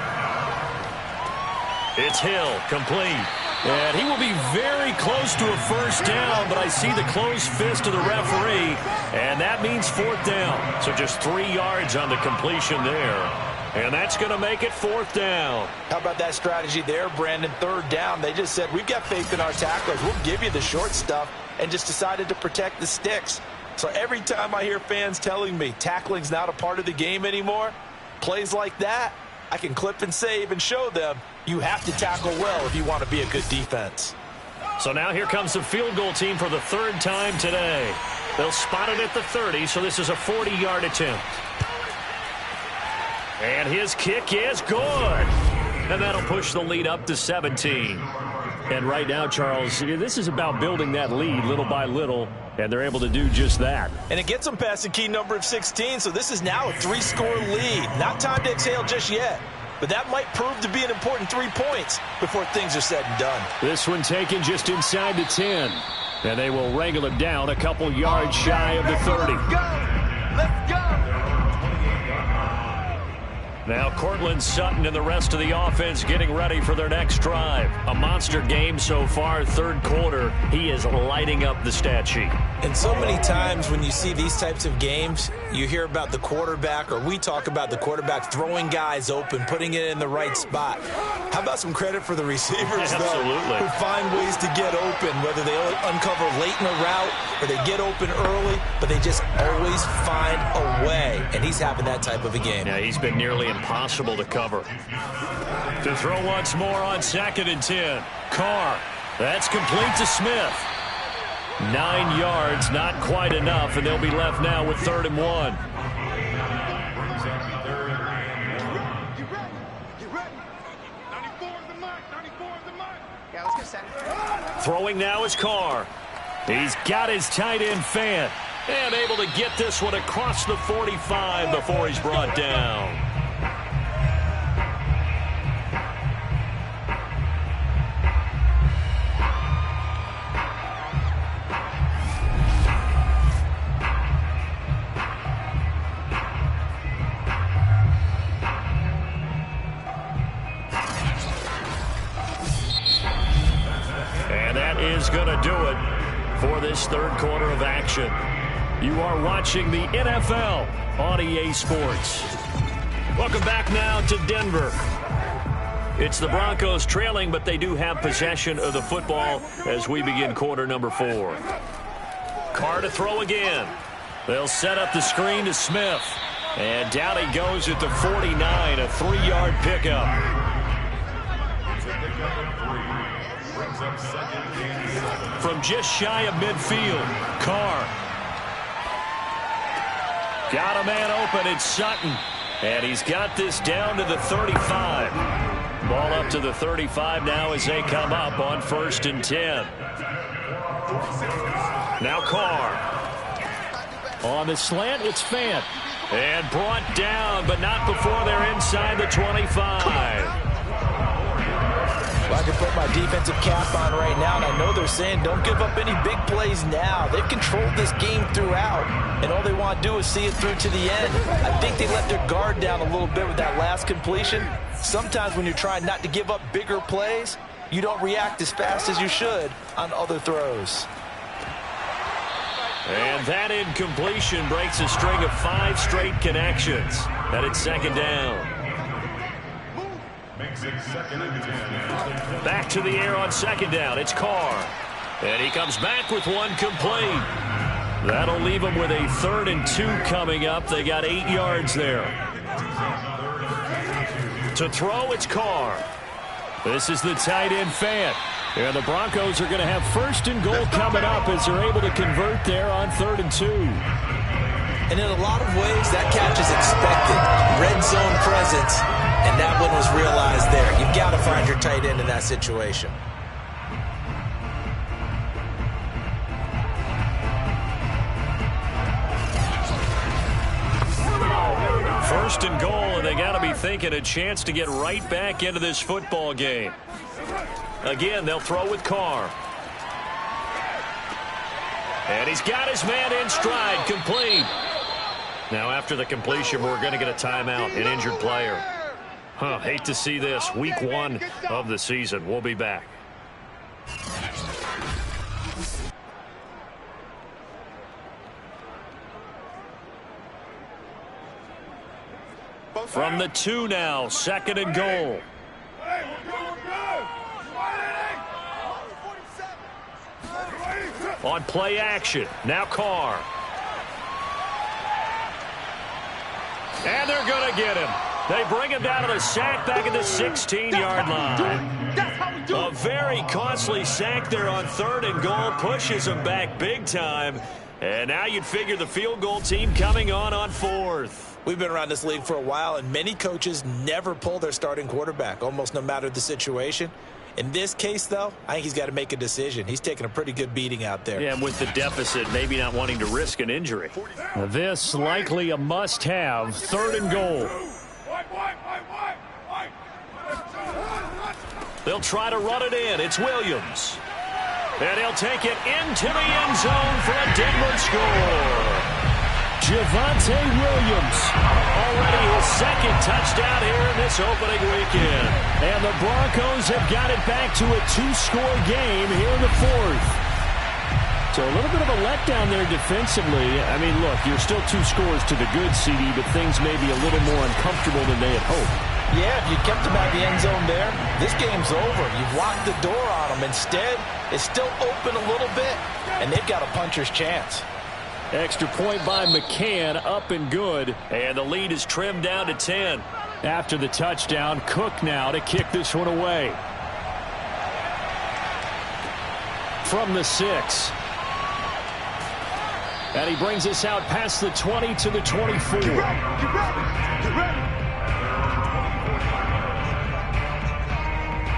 It's Hill, complete. And he will be very close to a first down, but I see the closed fist of the referee, and that means 4th down. So just 3 yards on the completion there. And that's going to make it 4th down. How about that strategy there, Brandon? 3rd down. They just said, we've got faith in our tacklers. We'll give you the short stuff, and just decided to protect the sticks. So every time I hear fans telling me tackling's not a part of the game anymore, plays like that, I can clip and save and show them you have to tackle well if you want to be a good defense. So now here comes the field goal team for the 3rd time today. They'll spot it at the 30, so this is a 40-yard attempt. And his kick is good. And that'll push the lead up to 17. And right now, Charles, this is about building that lead little by little, and they're able to do just that. And it gets them past the key number of 16, so this is now a 3-score lead. Not time to exhale just yet, but that might prove to be an important 3 points before things are said and done. This one taken just inside the 10, and they will wrangle it down a couple yards shy of the 30. Let's go! Let's go! Now Cortland Sutton and the rest of the offense getting ready for their next drive. A monster game so far, 3rd quarter. He is lighting up the stat sheet. And so many times when you see these types of games, you hear about the quarterback, or we talk about the quarterback throwing guys open, putting it in the right spot. How about some credit for the receivers, though, who find ways to get open, whether they uncover late in a route or they get open early, but they just always find a way. And he's having that type of a game. Yeah, he's been nearly impossible to cover. To throw once more on 2nd and 10. Carr. That's complete to Smith. 9 yards, not quite enough, and they'll be left now with 3rd and 1. Yeah, let's get set. Throwing now is Carr. He's got his tight end Fant. And able to get this one across the 45 before he's brought down. And that is going to do it for this third quarter of action. You are watching the NFL on EA Sports. Welcome back now to Denver. It's the Broncos trailing, but they do have possession of the football as we begin quarter number 4. Carr to throw again. They'll set up the screen to Smith. And down he goes at the 49, a 3-yard pickup. From just shy of midfield, Carr. Got a man open, it's Sutton. And he's got this down to the 35. Ball up to the 35 now as they come up on 1st and 10. Now Carr. On the slant, it's Fant. And brought down, but not before they're inside the 25. Well, I can put my defensive cap on right now, and I know they're saying don't give up any big plays now. They've controlled this game throughout, and all they want to do is see it through to the end. I think they let their guard down a little bit with that last completion. Sometimes when you're trying not to give up bigger plays, you don't react as fast as you should on other throws. And that incompletion breaks a string of 5 straight connections. And it's 2nd down. Back to the air on 2nd down. It's Carr. And he comes back with one complete. That'll leave him with a 3rd and 2 coming up. They got 8 yards there. To throw, it's Carr. This is the tight end Fant. And the Broncos are going to have 1st and goal coming up as they're able to convert there on 3rd and 2. And in a lot of ways, that catch is expected. Red zone presence, and that one was realized there. You've got to find your tight end in that situation. First and goal, and they got to be thinking a chance to get right back into this football game. Again, they'll throw with Carr. And he's got his man in stride, complete. Now after the completion, we're going to get a timeout, an injured player. Hate to see this. Week 1 of the season. We'll be back. From the 2 now, 2nd and goal. On play action, now Carr. And they're going to get him. They bring him down to the sack back at the 16-yard line. A very costly sack there on 3rd and goal, pushes him back big time. And now you'd figure the field goal team coming on 4th. We've been around this league for a while, and many coaches never pull their starting quarterback, almost no matter the situation. In this case, though, I think he's got to make a decision. He's taking a pretty good beating out there. Yeah, with the deficit, maybe not wanting to risk an injury. This likely a must-have, 3rd and goal. They'll try to run it in. It's Williams. And he'll take it into the end zone for a Denver score. Javonte Williams, already his 2nd touchdown here in this opening weekend. And the Broncos have got it back to a 2-score game here in the 4th. So a little bit of a letdown there defensively. I mean, look, you're still 2 scores to the good, CD, but things may be a little more uncomfortable than they had hoped. Yeah, if you kept them out of the end zone there, this game's over. You've locked the door on them. Instead, it's still open a little bit, and they've got a puncher's chance. Extra point by McCann, up and good. And the lead is trimmed down to 10. After the touchdown, Cook now to kick this one away. From the 6. And he brings us out past the 20 to the 24. Get ready.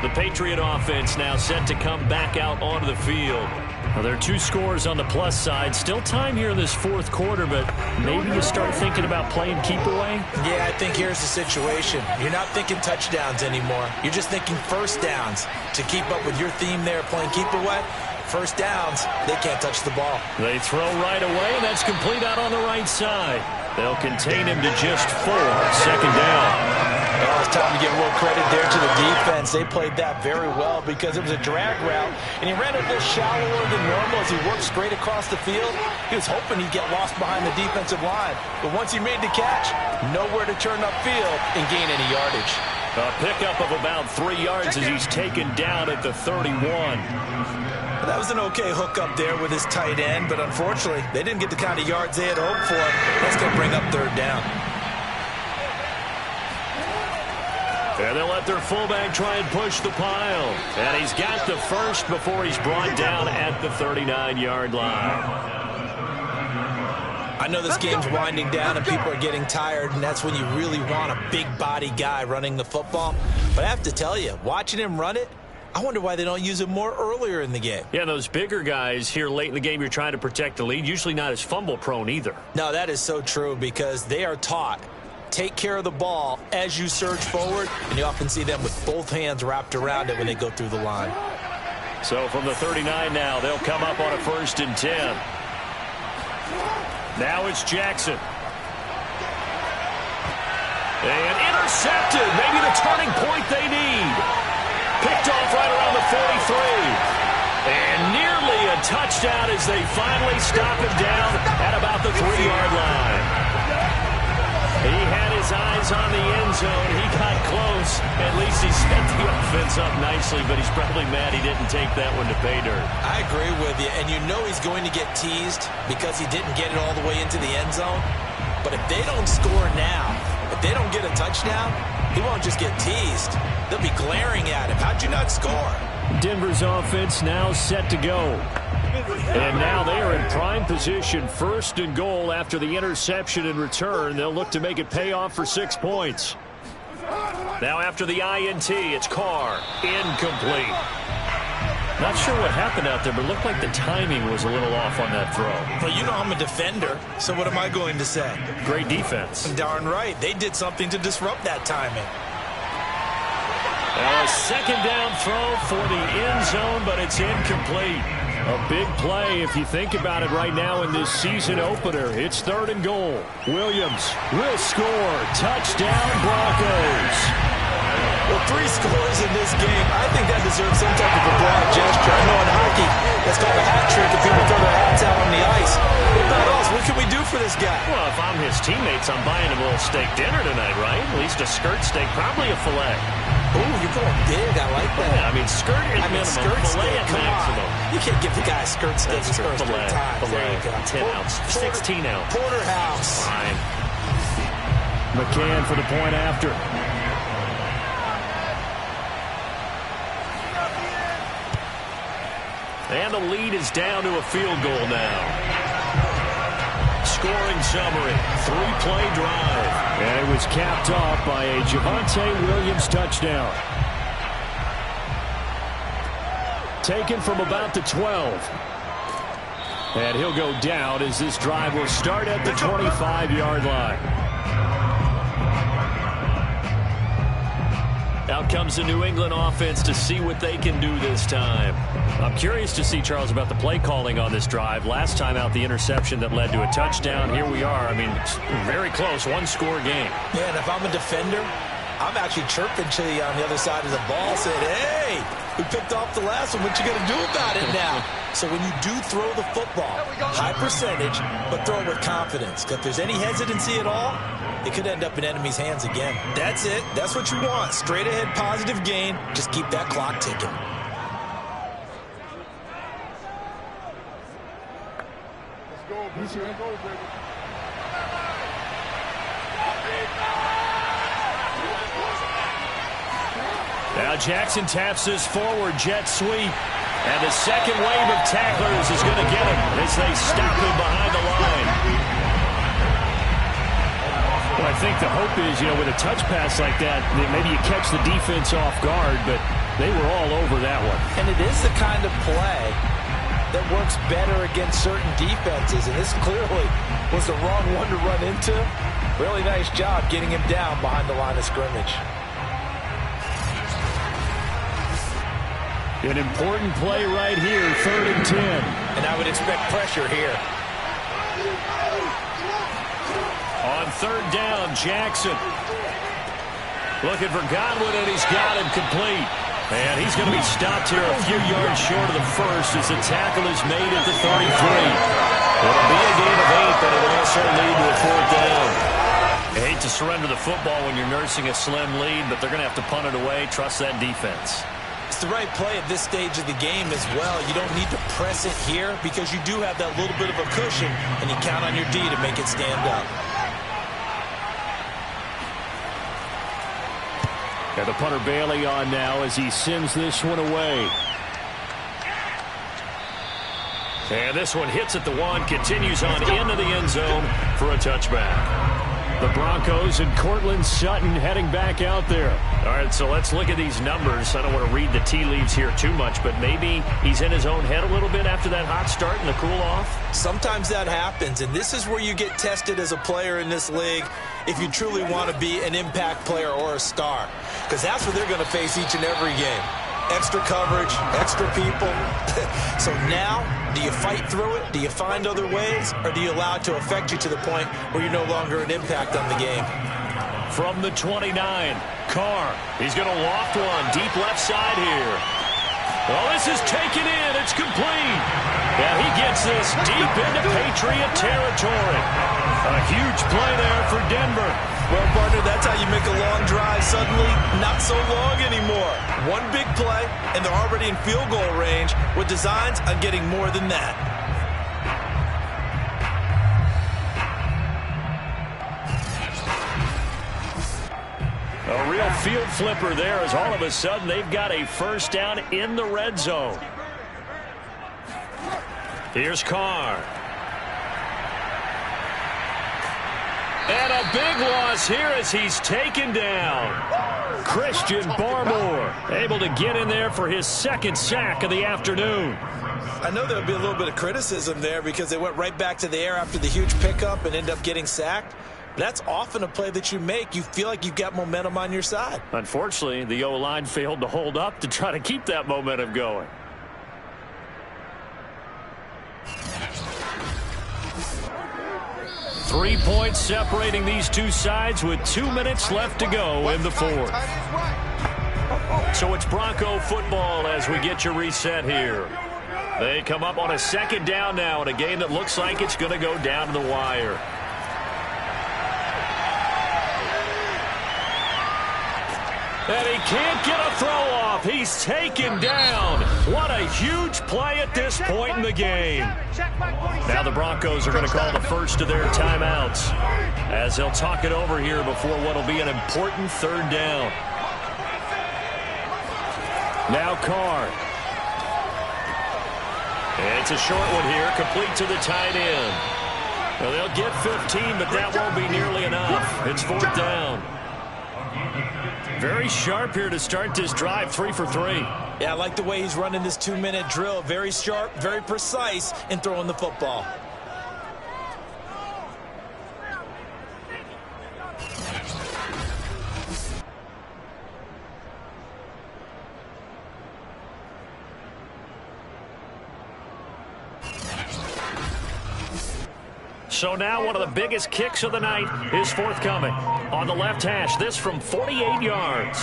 The Patriot offense now set to come back out onto the field. Well, there are 2 scores on the plus side. Still time here in this fourth quarter, but maybe you start thinking about playing keep away? Yeah, I think here's the situation. You're not thinking touchdowns anymore. You're just thinking first downs. To keep up with your theme there, playing keep away, first downs, they can't touch the ball. They throw right away, and that's complete out on the right side. They'll contain him to just 4. Second down. Oh, it's time to give a little credit there to the defense. They played that very well because it was a drag route, and he ran a little shallower than normal as he worked straight across the field. He was hoping he'd get lost behind the defensive line, but once he made the catch, nowhere to turn upfield and gain any yardage. A pickup of about 3 yards as he's taken down at the 31. That was an okay hook up there with his tight end, but unfortunately, they didn't get the kind of yards they had hoped for. That's going to bring up third down. And they'll let their fullback try and push the pile. And he's got the first before he's brought down at the 39-yard line. I know this game's winding down and people are getting tired, and that's when you really want a big body guy running the football. But I have to tell you, watching him run it, I wonder why they don't use him more earlier in the game. Yeah, those bigger guys here late in the game, you're trying to protect the lead, usually not as fumble prone either. No, that is so true because they are taught. Take care of the ball as you surge forward, and you often see them with both hands wrapped around it when they go through the line. So from the 39 now, they'll come up on a 1st and 10. Now it's Jackson. And intercepted. Maybe the turning point they need. Picked off right around the 43. And nearly a touchdown as they finally stop him down at about the 3-yard line. He had his eyes on the end zone. He got close. At least he set the offense up nicely, but he's probably mad he didn't take that one to pay dirt. I agree with you, and you know he's going to get teased because he didn't get it all the way into the end zone. But if they don't score now, if they don't get a touchdown, he won't just get teased. They'll be glaring at him. How'd you not score? Denver's offense now set to go. And now they are in prime position, 1st and goal after the interception and return. They'll look to make it pay off for 6 points. Now after the INT, it's Carr. Incomplete. Not sure what happened out there, but it looked like the timing was a little off on that throw. Well, you know I'm a defender, so what am I going to say? Great defense. Darn right. They did something to disrupt that timing. A second down throw for the end zone, but it's incomplete. A big play if you think about it right now in this season opener. It's 3rd and goal. Williams will score. Touchdown, Broncos. Well, 3 scores in this game. I think that deserves some type of a broad gesture. I know in hockey, that's called a hat trick if people throw their hats out on the ice. What about us? What can we do for this guy? Well, if I'm his teammates, I'm buying him a little steak dinner tonight, right? At least a skirt steak, probably a filet. Ooh, you're going big. I like that. Yeah, I mean, skirt is minimum, skirt filet steak, at come maximum. on. You can't give the guy a skirt steak That's his first 3 times. Filet, There you go. 10 ounce, 16 ounce. Porterhouse. Fine. McCann for the point after. And the lead is down to a field goal now. Scoring summary, 3-play drive. And it was capped off by a Javonte Williams touchdown. Taken from about the 12. And he'll go down as this drive will start at the 25-yard line. Out comes the New England offense to see what they can do this time. I'm curious to see, Charles, about the play calling on this drive. Last time out, the interception that led to a touchdown. Here we are. I mean, it's very close, 1-score game. Yeah, and if I'm a defender, I'm actually chirping to you on the other side of the ball, saying, hey, we picked off the last one. What you going to do about it now? So when you do throw the football, high percentage, but throw it with confidence. If there's any hesitancy at all, it could end up in enemy's hands again. That's it. That's what you want. Straight ahead, positive gain. Just keep that clock ticking. Let's go, baby. Now Jackson taps this forward jet sweep. And the second wave of tacklers is going to get him as they stop him behind the line. Well, I think the hope is, with a touch pass like that maybe you catch the defense off guard, but they were all over that one. And it is the kind of play that works better against certain defenses, and this clearly was the wrong one to run into. Really nice job getting him down behind the line of scrimmage. An important play right here, 3rd and 10. And I would expect pressure here. On 3rd down, Jackson. Looking for Godwin, and he's got him complete. And he's going to be stopped here a few yards short of the first as the tackle is made at the 33. It'll be a gain of 8, but it'll also lead to a 4th down. I hate to surrender the football when you're nursing a slim lead, but they're going to have to punt it away. Trust that defense. It's the right play at this stage of the game as well. You don't need to press it here because you do have that little bit of a cushion, and you count on your D to make it stand up. And the punter Bailey on now as he sends this one away. And this one hits at the 1, continues on into the end zone for a touchback. The Broncos and Cortland Sutton heading back out there. All right, so let's look at these numbers. I don't want to read the tea leaves here too much, but maybe he's in his own head a little bit after that hot start and the cool off. Sometimes that happens, and this is where you get tested as a player in this league if you truly want to be an impact player or a star, because that's what they're going to face each and every game. Extra coverage, extra people. So now, do you fight through it? Do you find other ways? Or do you allow it to affect you to the point where you're no longer an impact on the game? From the 29, Carr. He's going to loft one deep left side here. Well, this is taken in. It's complete. And he gets this deep into Patriot territory. A huge play there for Denver. Well, partner, that's how you make a long drive suddenly not so long anymore. One big play, and they're already in field goal range with designs on getting more than that. A real field flipper there as all of a sudden they've got a 1st down in the red zone. Here's Carr. And a big loss here as he's taken down. Christian Barmore able to get in there for his 2nd sack of the afternoon. I know there'll be a little bit of criticism there because they went right back to the air after the huge pickup and ended up getting sacked. That's often a play that you make. You feel like you've got momentum on your side. Unfortunately, the O-line failed to hold up to try to keep that momentum going. Three points separating these two sides with 2 minutes left to go in the 4th. So it's Bronco football as we get you reset here. They come up on a 2nd down now in a game that looks like it's going to go down to the wire. And he can't get a throw off. He's taken down. What a huge play at this point in the game. Now the Broncos are going to call the first of their timeouts as they'll talk it over here before what will be an important 3rd down. Now Carr. It's a short one here, complete to the tight end. Well, they'll get 15, but that won't be nearly enough. It's 4th down. Very sharp here to start this drive, 3 for 3. Yeah, I like the way he's running this 2-minute drill. Very sharp, very precise in throwing the football. So now one of the biggest kicks of the night is forthcoming. On the left hash, this from 48 yards.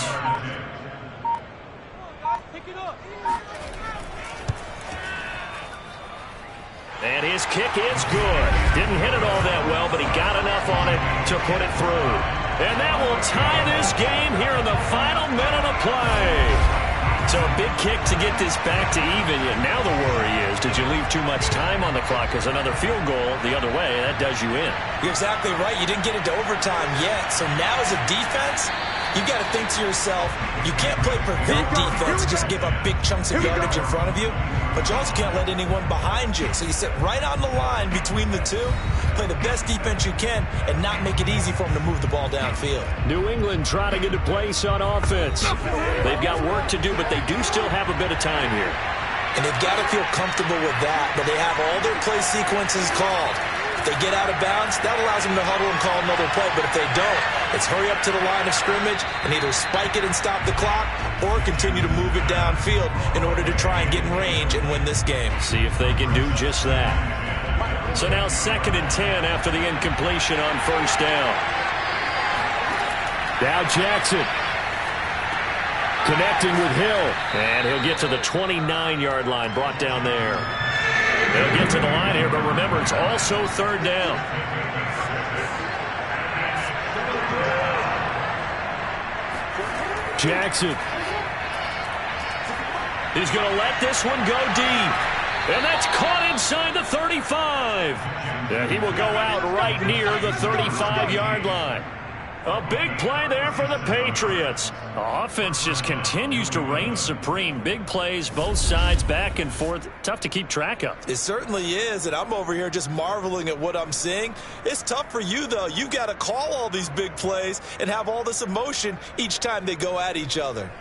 And his kick is good. Didn't hit it all that well, but he got enough on it to put it through. And that will tie this game here in the final minute of play. So a big kick to get this back to even. Now the worry is, did you leave too much time on the clock? Because another field goal the other way, that does you in. You're exactly right. You didn't get into overtime yet. So now as a defense, you've got to think to yourself, you can't play prevent defense, just give up big chunks of yardage in front of you. But you also can't let anyone behind you. So you sit right on the line between the two, play the best defense you can, and not make it easy for them to move the ball downfield. New England trying to get a place on offense. They've got work to do, but they do still have a bit of time here. And they've got to feel comfortable with that they have all their play sequences called. If they get out of bounds, that allows them to huddle and call another play. But if they don't, it's hurry up to the line of scrimmage and either spike it and stop the clock or continue to move it downfield in order to try and get in range and win this game. See if they can do just that. So now 2nd and 10 after the incompletion on first down. Now Jackson connecting with Hill. And he'll get to the 29-yard line, brought down there. They'll get to the line here, but remember, it's also 3rd down. Jackson. He's going to let this one go deep. And that's caught inside the 35. Yeah, he will go out right near the 35-yard line. A big play there for the Patriots. The offense just continues to reign supreme. Big plays, both sides, back and forth. Tough to keep track of. It certainly is, and I'm over here just marveling at what I'm seeing. It's tough for you, though. You've got to call all these big plays and have all this emotion each time they go at each other.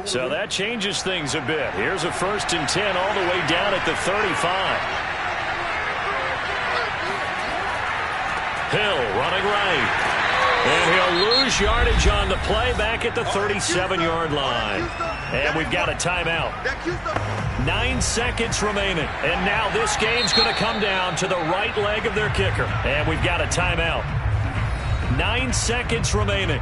So that changes things a bit. Here's a 1st and 10 all the way down at the 35. Hill running right. And he'll lose yardage on the play back at the 37-yard line. And we've got a timeout. 9 seconds remaining. And now this game's going to come down to the right leg of their kicker. And we've got a timeout. 9 seconds remaining.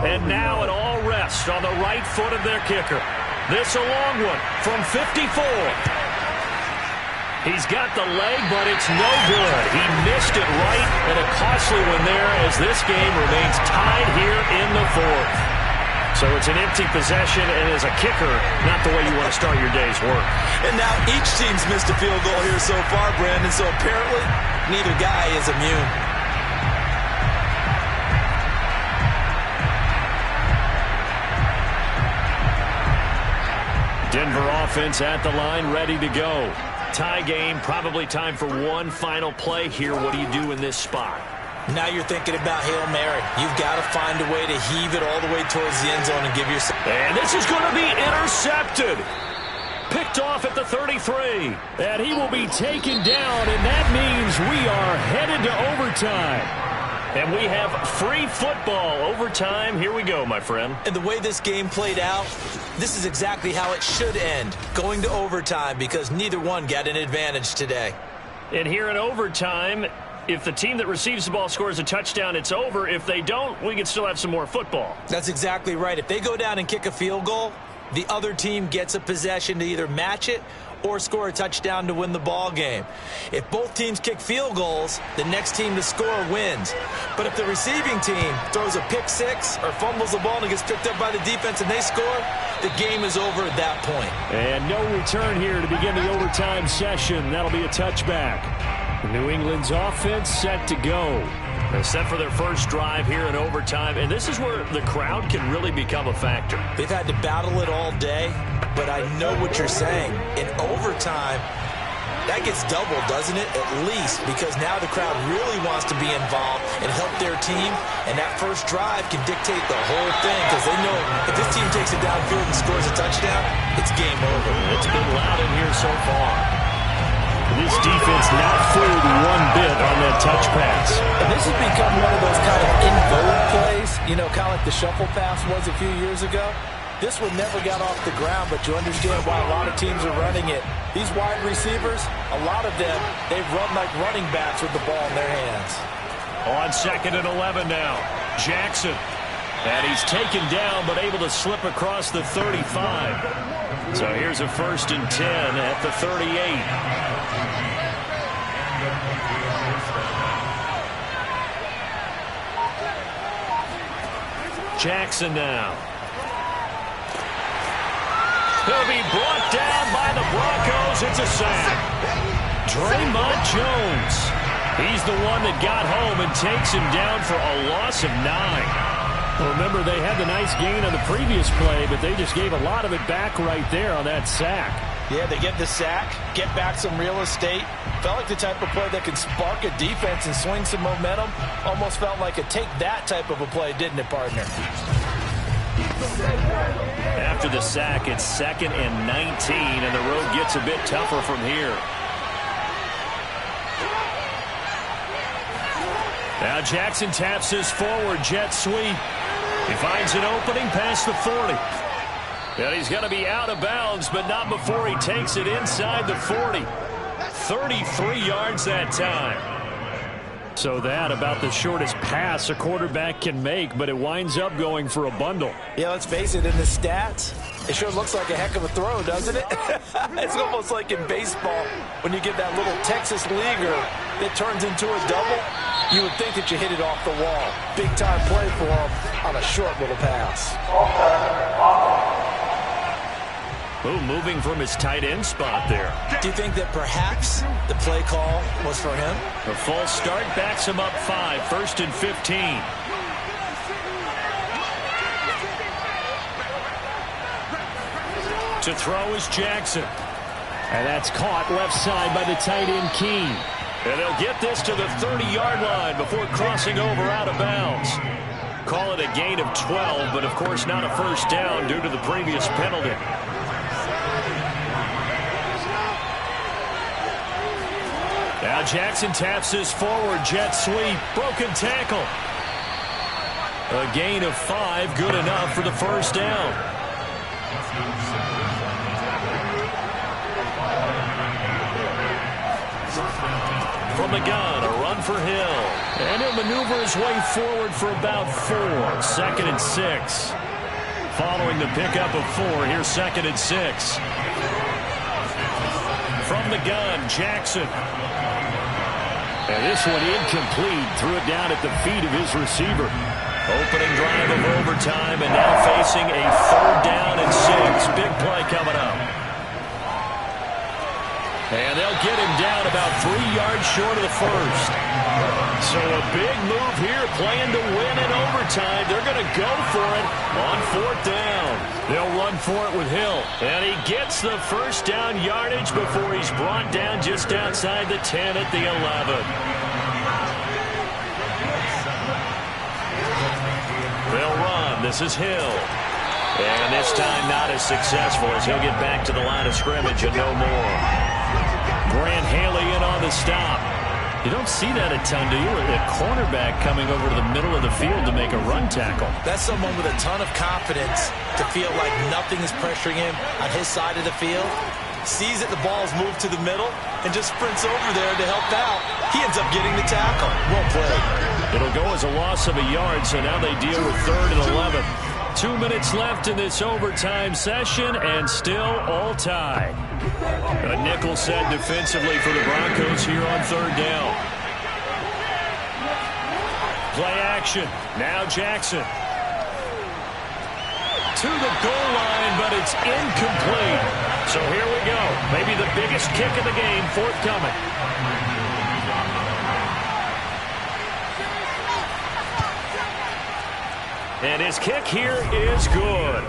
And now it all rests on the right foot of their kicker. This a long one from 54. He's got the leg, but it's no good. He missed it right, and a costly one there as this game remains tied here in the 4th. So it's an empty possession, and as a kicker, not the way you want to start your day's work. And now each team's missed a field goal here so far, Brandon, so apparently neither guy is immune. Denver offense at the line, ready to go. Tie game, probably time for one final play here. What do you do in this spot? Now you're thinking about Hail Mary. You've got to find a way to heave it all the way towards the end zone and give yourself... And this is going to be intercepted. Picked off at the 33. And he will be taken down, and that means we are headed to overtime. And we have free football. Overtime, here we go, my friend. And the way this game played out, this is exactly how it should end. Going to overtime because neither one got an advantage today. And here in overtime, if the team that receives the ball scores a touchdown, it's over. If they don't, we can still have some more football. That's exactly right. If they go down and kick a field goal, the other team gets a possession to either match it or score a touchdown to win the ball game. If both teams kick field goals, the next team to score wins. But if the receiving team throws a pick six or fumbles the ball and gets picked up by the defense and they score, the game is over at that point. And no return here to begin the overtime session. That'll be a touchback. New England's offense set to go. They're set for their first drive here in overtime, and this is where the crowd can really become a factor. They've had to battle it all day, but I know what you're saying. In overtime, that gets doubled, doesn't it? At least, because now the crowd really wants to be involved and help their team, and that first drive can dictate the whole thing, because they know if this team takes it downfield and scores a touchdown, it's game over. It's been loud in here so far. This defense not fooled one bit on that touch pass. And this has become one of those kind of in-vogue plays, you know, kind of like the shuffle pass was a few years ago. This one never got off the ground, but you understand why a lot of teams are running it. These wide receivers, a lot of them, they've run like running backs with the ball in their hands. On 2nd and 11 now, Jackson. And he's taken down, but able to slip across the 35. So here's a 1st and 10 at the 38. Jackson now. He'll be brought down by the Broncos. It's a sack. Draymond Jones. He's the one that got home and takes him down for a loss of 9. Well, remember, they had the nice gain on the previous play, but they just gave a lot of it back right there on that sack. Yeah, they get the sack, get back some real estate. Felt like the type of play that can spark a defense and swing some momentum. Almost felt like a take that type of a play, didn't it, partner? After the sack, it's 2nd and 19, and the road gets a bit tougher from here. Now Jackson taps his forward jet sweep. He finds an opening past the 40. And he's going to be out of bounds, but not before he takes it inside the 40. 33 yards that time. So that about the shortest pass a quarterback can make, but it winds up going for a bundle. Yeah, let's face it, in the stats, it sure looks like a heck of a throw, doesn't it? It's almost like in baseball when you get that little Texas leaguer that turns into a double. You would think that you hit it off the wall. Big-time play for him on a short little pass. Oh, moving from his tight end spot there. Do you think that perhaps the play call was for him? A false start backs him up 5, 1st and 15. To throw is Jackson. And that's caught left side by the tight end Keene. And they'll get this to the 30-yard line before crossing over out of bounds. Call it a gain of 12, but of course not a first down due to the previous penalty. Now Jackson taps his forward jet sweep. Broken tackle. A gain of 5, good enough for the first down. From the gun, a run for Hill. And he'll maneuver his way forward for about 4. 2nd and 6. Following the pickup of 4, here's 2nd and 6. From the gun, Jackson. And this one incomplete. Threw it down at the feet of his receiver. Opening drive of overtime, and now facing a 3rd down and 6. Big play coming up. And they'll get him down about 3 yards short of the first. So a big move here, playing to win in overtime. They're going to go for it on 4th down. They'll run for it with Hill. And he gets the first down yardage before he's brought down just outside the 10 at the 11. They'll run. This is Hill. And this time not as successful as he'll get back to the line of scrimmage and no more. Grant Haley in on the stop. You don't see that a ton, do you? A cornerback coming over to the middle of the field to make a run tackle. That's someone with a ton of confidence to feel like nothing is pressuring him on his side of the field. Sees that the ball's moved to the middle and just sprints over there to help out. He ends up getting the tackle. Well played. It'll go as a loss of a yard, so now they deal with 3rd and 11. 2 minutes left in this overtime session, and still all tied. A nickel set defensively for the Broncos here on 3rd down. Play action. Now Jackson. To the goal line, but it's incomplete. So here we go. Maybe the biggest kick of the game forthcoming. And his kick here is good.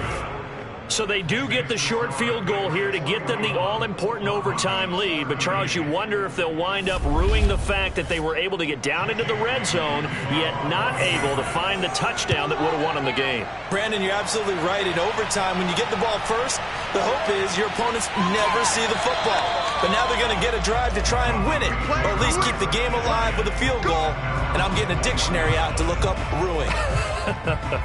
So they do get the short field goal here to get them the all-important overtime lead. But, Charles, you wonder if they'll wind up ruining the fact that they were able to get down into the red zone, yet not able to find the touchdown that would have won them the game. Brandon, you're absolutely right. In overtime, when you get the ball first, the hope is your opponents never see the football. But now they're going to get a drive to try and win it, or at least keep the game alive with a field goal. And I'm getting a dictionary out to look up ruin.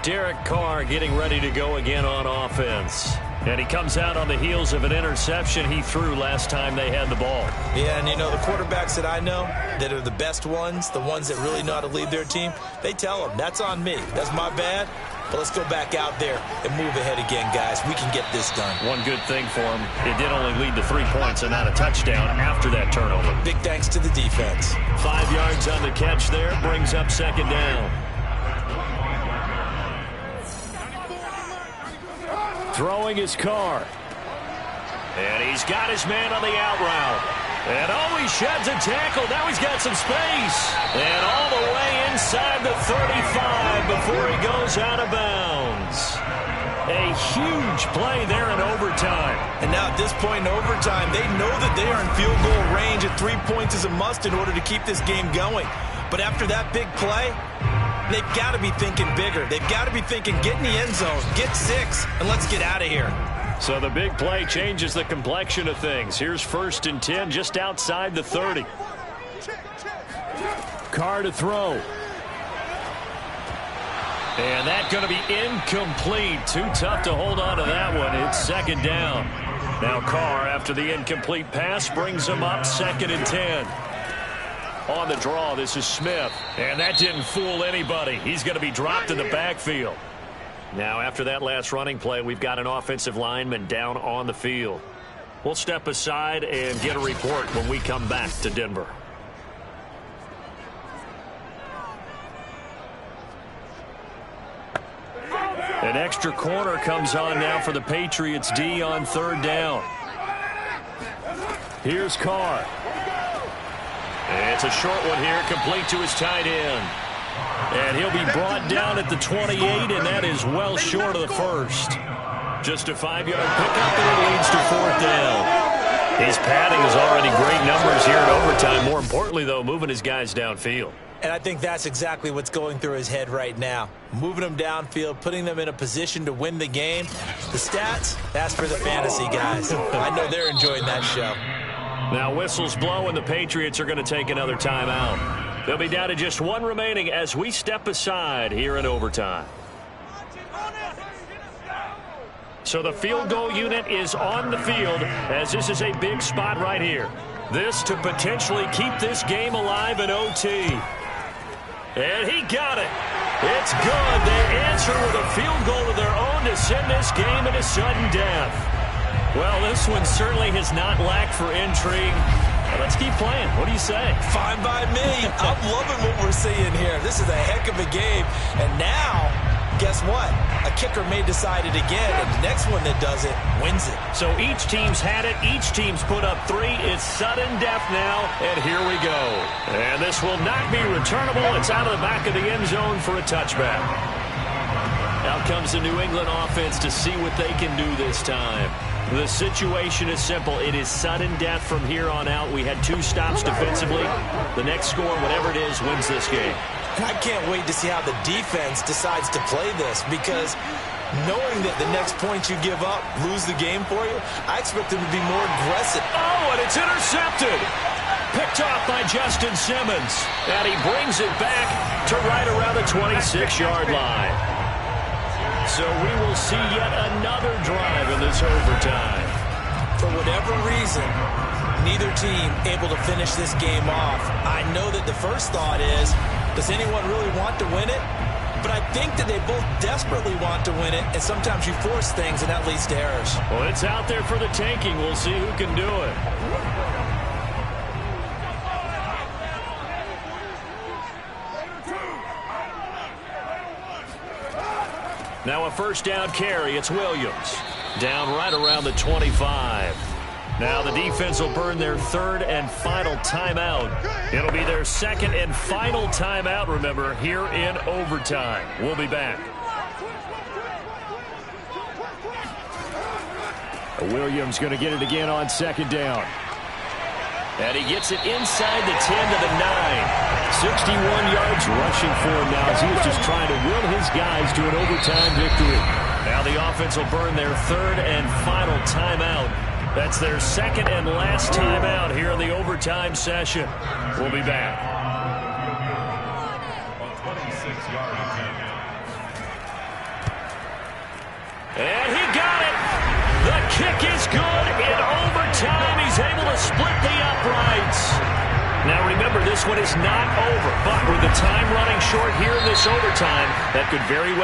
Derek Carr getting ready to go again on offense. And he comes out on the heels of an interception he threw last time they had the ball. Yeah, and you know, the quarterbacks that I know that are the best ones, the ones that really know how to lead their team, they tell them, that's on me. That's my bad. But let's go back out there and move ahead again, guys. We can get this done. One good thing for him, it did only lead to 3 points and not a touchdown after that turnover. Big thanks to the defense. 5 yards on the catch there, brings up 2nd down. Throwing his Carr. And he's got his man on the out route. And he sheds a tackle. Now he's got some space. And all the way inside the 35 before he goes out of bounds. A a huge play there in overtime. And now at this point in overtime, they know that they are in field goal range, and 3 points is a must in order to keep this game going. But after that big play, they've got to be thinking bigger. They've got to be thinking, get in the end zone, get 6, and let's get out of here. So the big play changes the complexion of things. Here's 1st and 10 just outside the 30. Carr to throw. And that's going to be incomplete. Too tough to hold on to that one. It's 2nd down. Now Carr, after the incomplete pass, brings him up 2nd and 10. On the draw, this is Smith. And that didn't fool anybody. He's going to be dropped in the backfield. Now, after that last running play, we've got an offensive lineman down on the field. We'll step aside and get a report when we come back to Denver. An extra corner comes on now for the Patriots D on 3rd down. Here's Carr. It's a short one here, complete to his tight end. And he'll be brought down at the 28, and that is well short of the 1st. Just a 5-yard pickup, and it leads to 4th down. His padding is already great numbers here in overtime. More importantly, though, moving his guys downfield. And I think that's exactly what's going through his head right now. Moving them downfield, putting them in a position to win the game. The stats, that's for the fantasy guys. I know they're enjoying that show. Now whistles blow, and the Patriots are going to take another timeout. They'll be down to just 1 remaining as we step aside here in overtime. So the field goal unit is on the field as this is a big spot right here. This to potentially keep this game alive in OT. And he got it. It's good. They answer with a field goal of their own to send this game into sudden death. Well, this one certainly has not lacked for intrigue. Let's keep playing. What do you say? Fine by me. I'm loving what we're seeing here. This is a heck of a game. And now, guess what? A kicker may decide it again, and the next one that does it wins it. So each team's had it. Each team's put up 3. It's sudden death now, and here we go. And this will not be returnable. It's out of the back of the end zone for a touchback. Out comes the New England offense to see what they can do this time. The situation is simple. It is sudden death from here on out. We had 2 stops defensively. The next score, whatever it is, wins this game. And I can't wait to see how the defense decides to play this, because knowing that the next point you give up, lose the game for you, I expect them to be more aggressive. Oh, and it's intercepted. Picked off by Justin Simmons. And he brings it back to right around the 26-yard line. So we will see yet another drive in this overtime. For whatever reason, neither team able to finish this game off. I know that the first thought is, does anyone really want to win it? But I think that they both desperately want to win it, and sometimes you force things, and that leads to errors. Well, it's out there for the taking. We'll see who can do it. Now a 1st down carry. It's Williams. Down right around the 25. Now the defense will burn their 3rd and final timeout. It'll be their 2nd and final timeout, remember, here in overtime. We'll be back. Williams going to get it again on 2nd down. And he gets it inside the 10 to the 9. 61 yards rushing for him now as he was just trying to will his guys to an overtime victory. Now the offense will burn their 3rd and final timeout. That's their 2nd and last timeout here in the overtime session. We'll be back. And he got it. The kick is good in overtime. He's able to split the uprights. Now remember, this one is not over, but with the time running short here in this overtime, that could very well